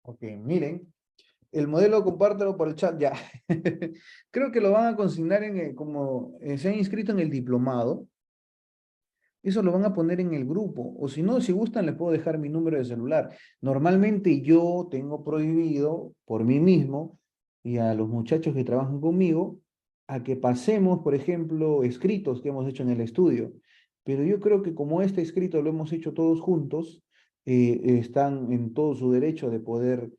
Ok, miren. El modelo compártelo por el chat, ya. Creo que lo van a consignar como se han inscrito en el diplomado. Eso lo van a poner en el grupo. O si no, si gustan, les puedo dejar mi número de celular. Normalmente yo tengo prohibido por mí mismo y a los muchachos que trabajan conmigo a que pasemos, por ejemplo, escritos que hemos hecho en el estudio. Pero yo creo que como este escrito lo hemos hecho todos juntos, están en todo su derecho de poder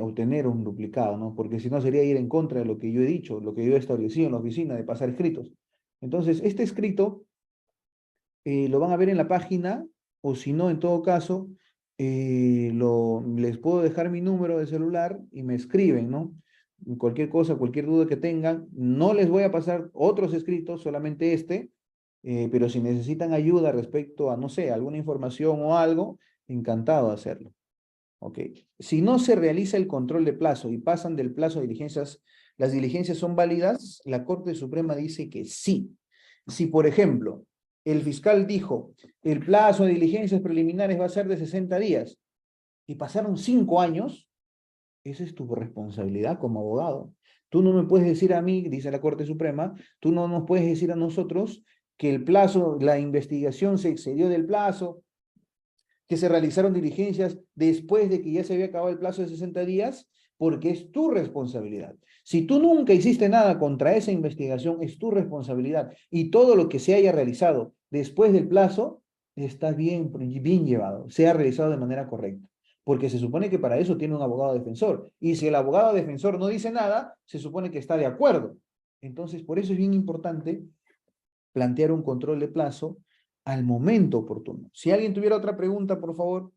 obtener un duplicado, ¿no? Porque si no sería ir en contra de lo que yo he dicho, lo que yo he establecido en la oficina de pasar escritos. Entonces, este escrito lo van a ver en la página, o si no, en todo caso, les puedo dejar mi número de celular y me escriben, ¿no? Cualquier cosa, cualquier duda que tengan, no les voy a pasar otros escritos, solamente este, pero si necesitan ayuda respecto a, no sé, alguna información o algo, encantado de hacerlo. ¿Ok? Si no se realiza el control de plazo y pasan del plazo de diligencias, las diligencias son válidas, la Corte Suprema dice que sí. Si, por ejemplo, el fiscal dijo, el plazo de diligencias preliminares va a ser de 60 días y pasaron 5 años, esa es tu responsabilidad como abogado. Tú no me puedes decir a mí, dice la Corte Suprema, tú no nos puedes decir a nosotros que el plazo, la investigación se excedió del plazo, que se realizaron diligencias después de que ya se había acabado el plazo de 60 días, porque es tu responsabilidad. Si tú nunca hiciste nada contra esa investigación, es tu responsabilidad. Y todo lo que se haya realizado después del plazo está bien llevado, se ha realizado de manera correcta. Porque se supone que para eso tiene un abogado defensor. Y si el abogado defensor no dice nada, se supone que está de acuerdo. Entonces, por eso es bien importante plantear un control de plazo al momento oportuno. Si alguien tuviera otra pregunta, por favor.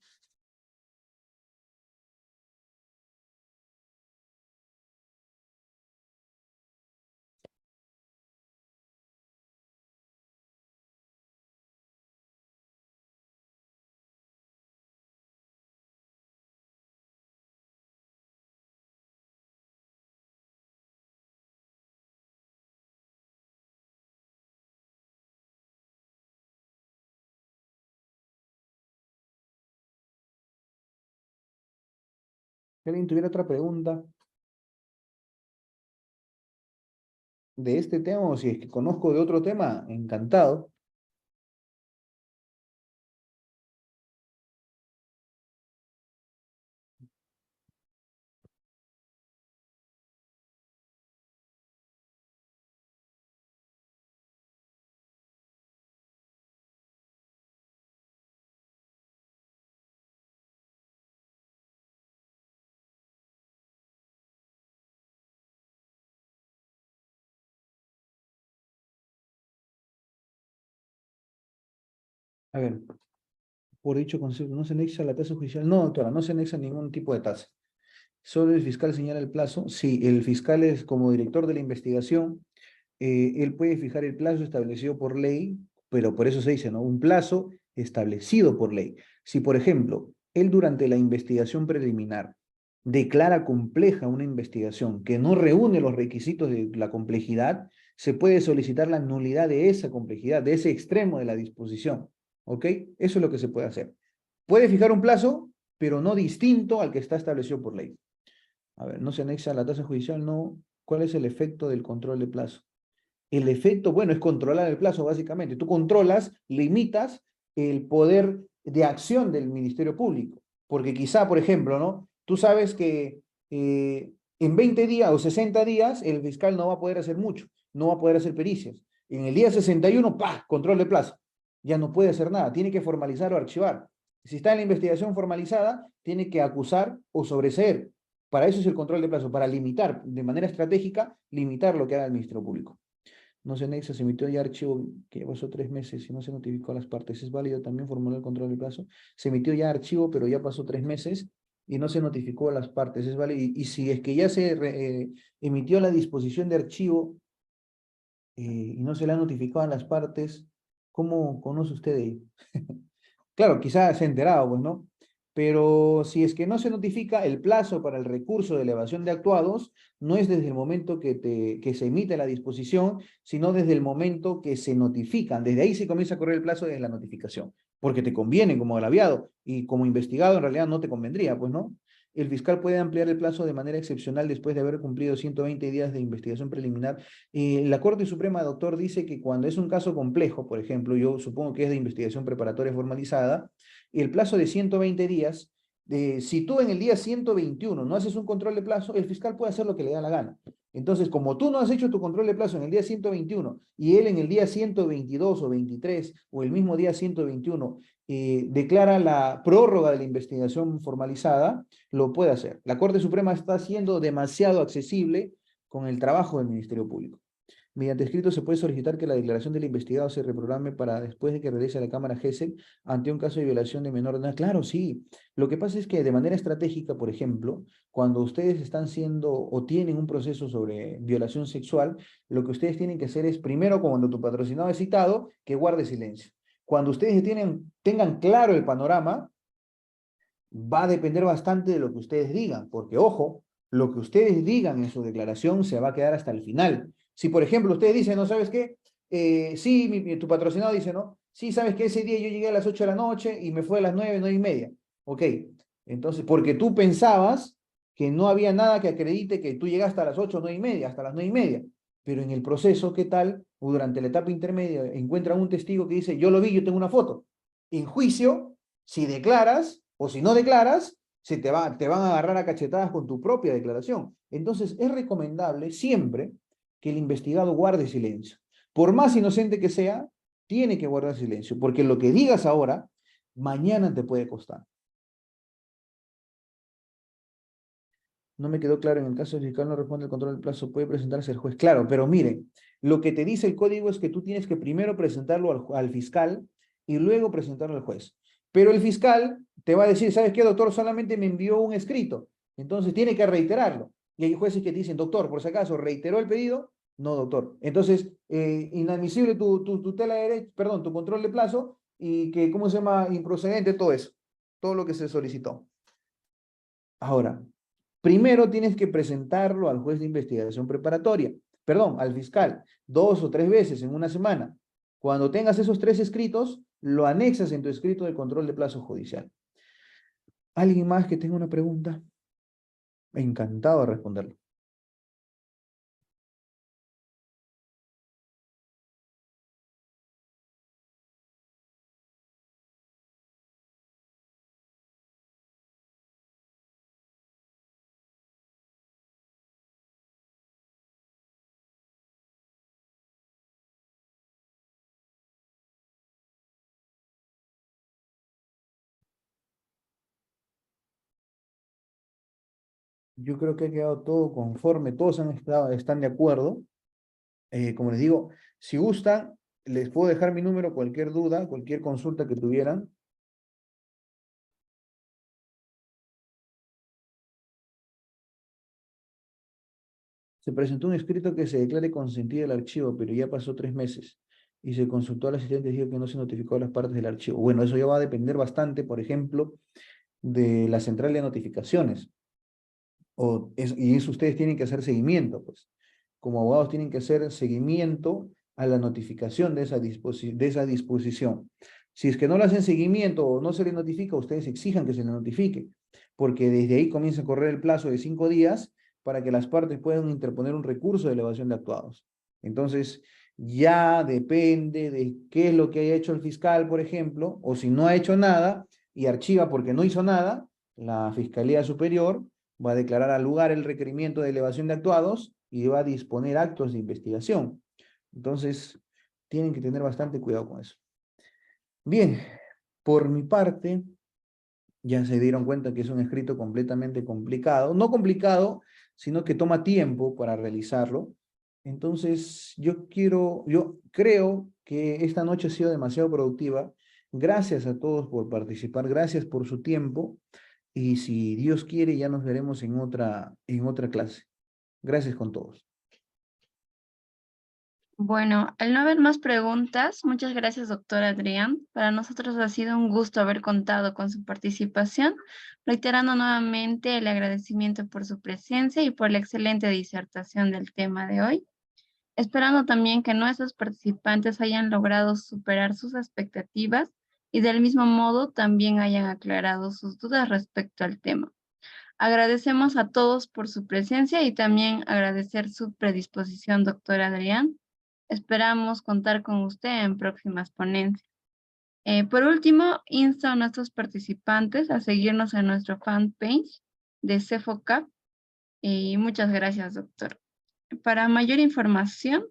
Si alguien tuviera otra pregunta de este tema o si es que conozco de otro tema, encantado. A ver, por dicho concepto, ¿no se anexa la tasa judicial? No, doctora, no se anexa ningún tipo de tasa. Solo el fiscal señala el plazo. Sí, el fiscal es como director de la investigación, él puede fijar el plazo establecido por ley, pero por eso se dice, ¿no? Un plazo establecido por ley. Si, por ejemplo, él durante la investigación preliminar declara compleja una investigación que no reúne los requisitos de la complejidad, se puede solicitar la nulidad de esa complejidad, de ese extremo de la disposición. ¿Ok? Eso es lo que se puede hacer. Puede fijar un plazo, pero no distinto al que está establecido por ley. A ver, no se anexa a la tasa judicial, no. ¿Cuál es el efecto del control de plazo? El efecto, bueno, es controlar el plazo, básicamente. Tú controlas, limitas el poder de acción del Ministerio Público. Porque quizá, por ejemplo, ¿no? Tú sabes que en 20 días o 60 días el fiscal no va a poder hacer mucho, no va a poder hacer pericias. En el día 61, ¡pah! Control de plazo. Ya no puede hacer nada, tiene que formalizar o archivar. Si está en la investigación formalizada, tiene que acusar o sobreseer. Para eso es el control de plazo, para limitar de manera estratégica, limitar lo que haga el Ministerio Público. No se anexa, se emitió ya archivo que ya pasó 3 meses y no se notificó a las partes. ¿Es válido también formular el control de plazo? Se emitió ya archivo, pero ya pasó 3 meses y no se notificó a las partes. ¿Es válido? Y si es que ya se emitió la disposición de archivo y no se le ha notificado a las partes, ¿cómo conoce usted de ello? Claro, quizás se ha enterado, pues, ¿no? Pero si es que no se notifica, el plazo para el recurso de elevación de actuados no es desde el momento que se emite la disposición, sino desde el momento que se notifican. Desde ahí se comienza a correr el plazo desde la notificación, porque te conviene como agraviado y como investigado en realidad no te convendría, pues, ¿no? el fiscal puede ampliar el plazo de manera excepcional después de haber cumplido 120 días de investigación preliminar. La Corte Suprema, doctor, dice que cuando es un caso complejo, por ejemplo, yo supongo que es de investigación preparatoria formalizada, el plazo de 120 días, si tú en el día 121 no haces un control de plazo, el fiscal puede hacer lo que le da la gana. Entonces, como tú no has hecho tu control de plazo en el día 121 y él en el día 122 o 23 o el mismo día 121 declara la prórroga de la investigación formalizada, lo puede hacer. La Corte Suprema está siendo demasiado accesible con el trabajo del Ministerio Público. Mediante escrito se puede solicitar que la declaración del investigado se reprograme para después de que regrese a la Cámara GESEL ante un caso de violación de menor de edad. Claro, sí. Lo que pasa es que de manera estratégica, por ejemplo, cuando ustedes están siendo o tienen un proceso sobre violación sexual, lo que ustedes tienen que hacer es, primero, cuando tu patrocinado es citado, que guarde silencio. Cuando ustedes tengan claro el panorama, va a depender bastante de lo que ustedes digan, porque ojo, lo que ustedes digan en su declaración se va a quedar hasta el final. Si, por ejemplo, ustedes dicen, ¿no sabes qué? Sí, tu patrocinado dice, ¿no? Sí, sabes que ese día yo llegué a las 8 de la noche y me fue a las 9, 9 y media. Ok, entonces, porque tú pensabas que no había nada que acredite que tú llegaste a las 8, 9 y media, hasta las 9 y media. Pero en el proceso, ¿qué tal? O durante la etapa intermedia encuentran un testigo que dice, yo lo vi, yo tengo una foto. En juicio, si declaras o si no declaras, te van a agarrar a cachetadas con tu propia declaración. Entonces, es recomendable siempre que el investigado guarde silencio. Por más inocente que sea, tiene que guardar silencio, porque lo que digas ahora, mañana te puede costar. No me quedó claro, en el caso del fiscal no responde el control del plazo, puede presentarse el juez. Claro, pero miren, lo que te dice el código es que tú tienes que primero presentarlo al fiscal y luego presentarlo al juez. Pero el fiscal te va a decir, ¿sabes qué, doctor? Solamente me envió un escrito. Entonces tiene que reiterarlo. Y hay jueces que te dicen, doctor, por si acaso, ¿reiteró el pedido? No, doctor. Entonces, inadmisible tu tutela de derecho, perdón, tu control de plazo y que, ¿cómo se llama? Improcedente, todo eso. Todo lo que se solicitó. Ahora, primero tienes que presentarlo al juez de investigación preparatoria, perdón, al fiscal, 2 o 3 veces en una semana. Cuando tengas esos 3 escritos, lo anexas en tu escrito de control de plazo judicial. ¿Alguien más que tenga una pregunta? Encantado de responderlo. Yo creo que ha quedado todo conforme, todos están de acuerdo. Como les digo, si gustan, les puedo dejar mi número, cualquier duda, cualquier consulta que tuvieran. Se presentó un escrito que se declare consentido el archivo, pero ya pasó 3 meses. Y se consultó al asistente y dijo que no se notificó a las partes del archivo. Bueno, eso ya va a depender bastante, por ejemplo, de la central de notificaciones. Y eso ustedes tienen que hacer seguimiento, pues. Como abogados tienen que hacer seguimiento a la notificación de esa disposición. Si es que no le hacen seguimiento o no se le notifica, ustedes exijan que se le notifique, porque desde ahí comienza a correr el plazo de 5 días para que las partes puedan interponer un recurso de elevación de actuados. Entonces, ya depende de qué es lo que haya hecho el fiscal, por ejemplo, o si no ha hecho nada y archiva porque no hizo nada, la Fiscalía Superior va a declarar al lugar el requerimiento de elevación de actuados y va a disponer actos de investigación. Entonces, tienen que tener bastante cuidado con eso. Bien, por mi parte, ya se dieron cuenta que es un escrito completamente complicado. No complicado, sino que toma tiempo para realizarlo. Entonces, yo creo que esta noche ha sido demasiado productiva. Gracias a todos por participar, gracias por su tiempo. Y si Dios quiere, ya nos veremos en otra clase. Gracias con todos. Bueno, al no haber más preguntas, muchas gracias, doctor Adrián. Para nosotros ha sido un gusto haber contado con su participación, reiterando nuevamente el agradecimiento por su presencia y por la excelente disertación del tema de hoy, esperando también que nuestros participantes hayan logrado superar sus expectativas y del mismo modo también hayan aclarado sus dudas respecto al tema. Agradecemos a todos por su presencia y también agradecer su predisposición, doctor Adrián. Esperamos contar con usted en próximas ponencias. Por último, insto a nuestros participantes a seguirnos en nuestro fanpage de CEFOCAP y muchas gracias, doctor. Para mayor información,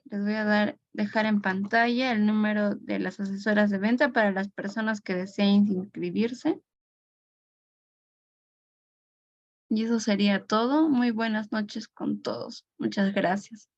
les voy a dejar en pantalla el número de las asesoras de venta para las personas que deseen inscribirse. Y eso sería todo. Muy buenas noches con todos. Muchas gracias.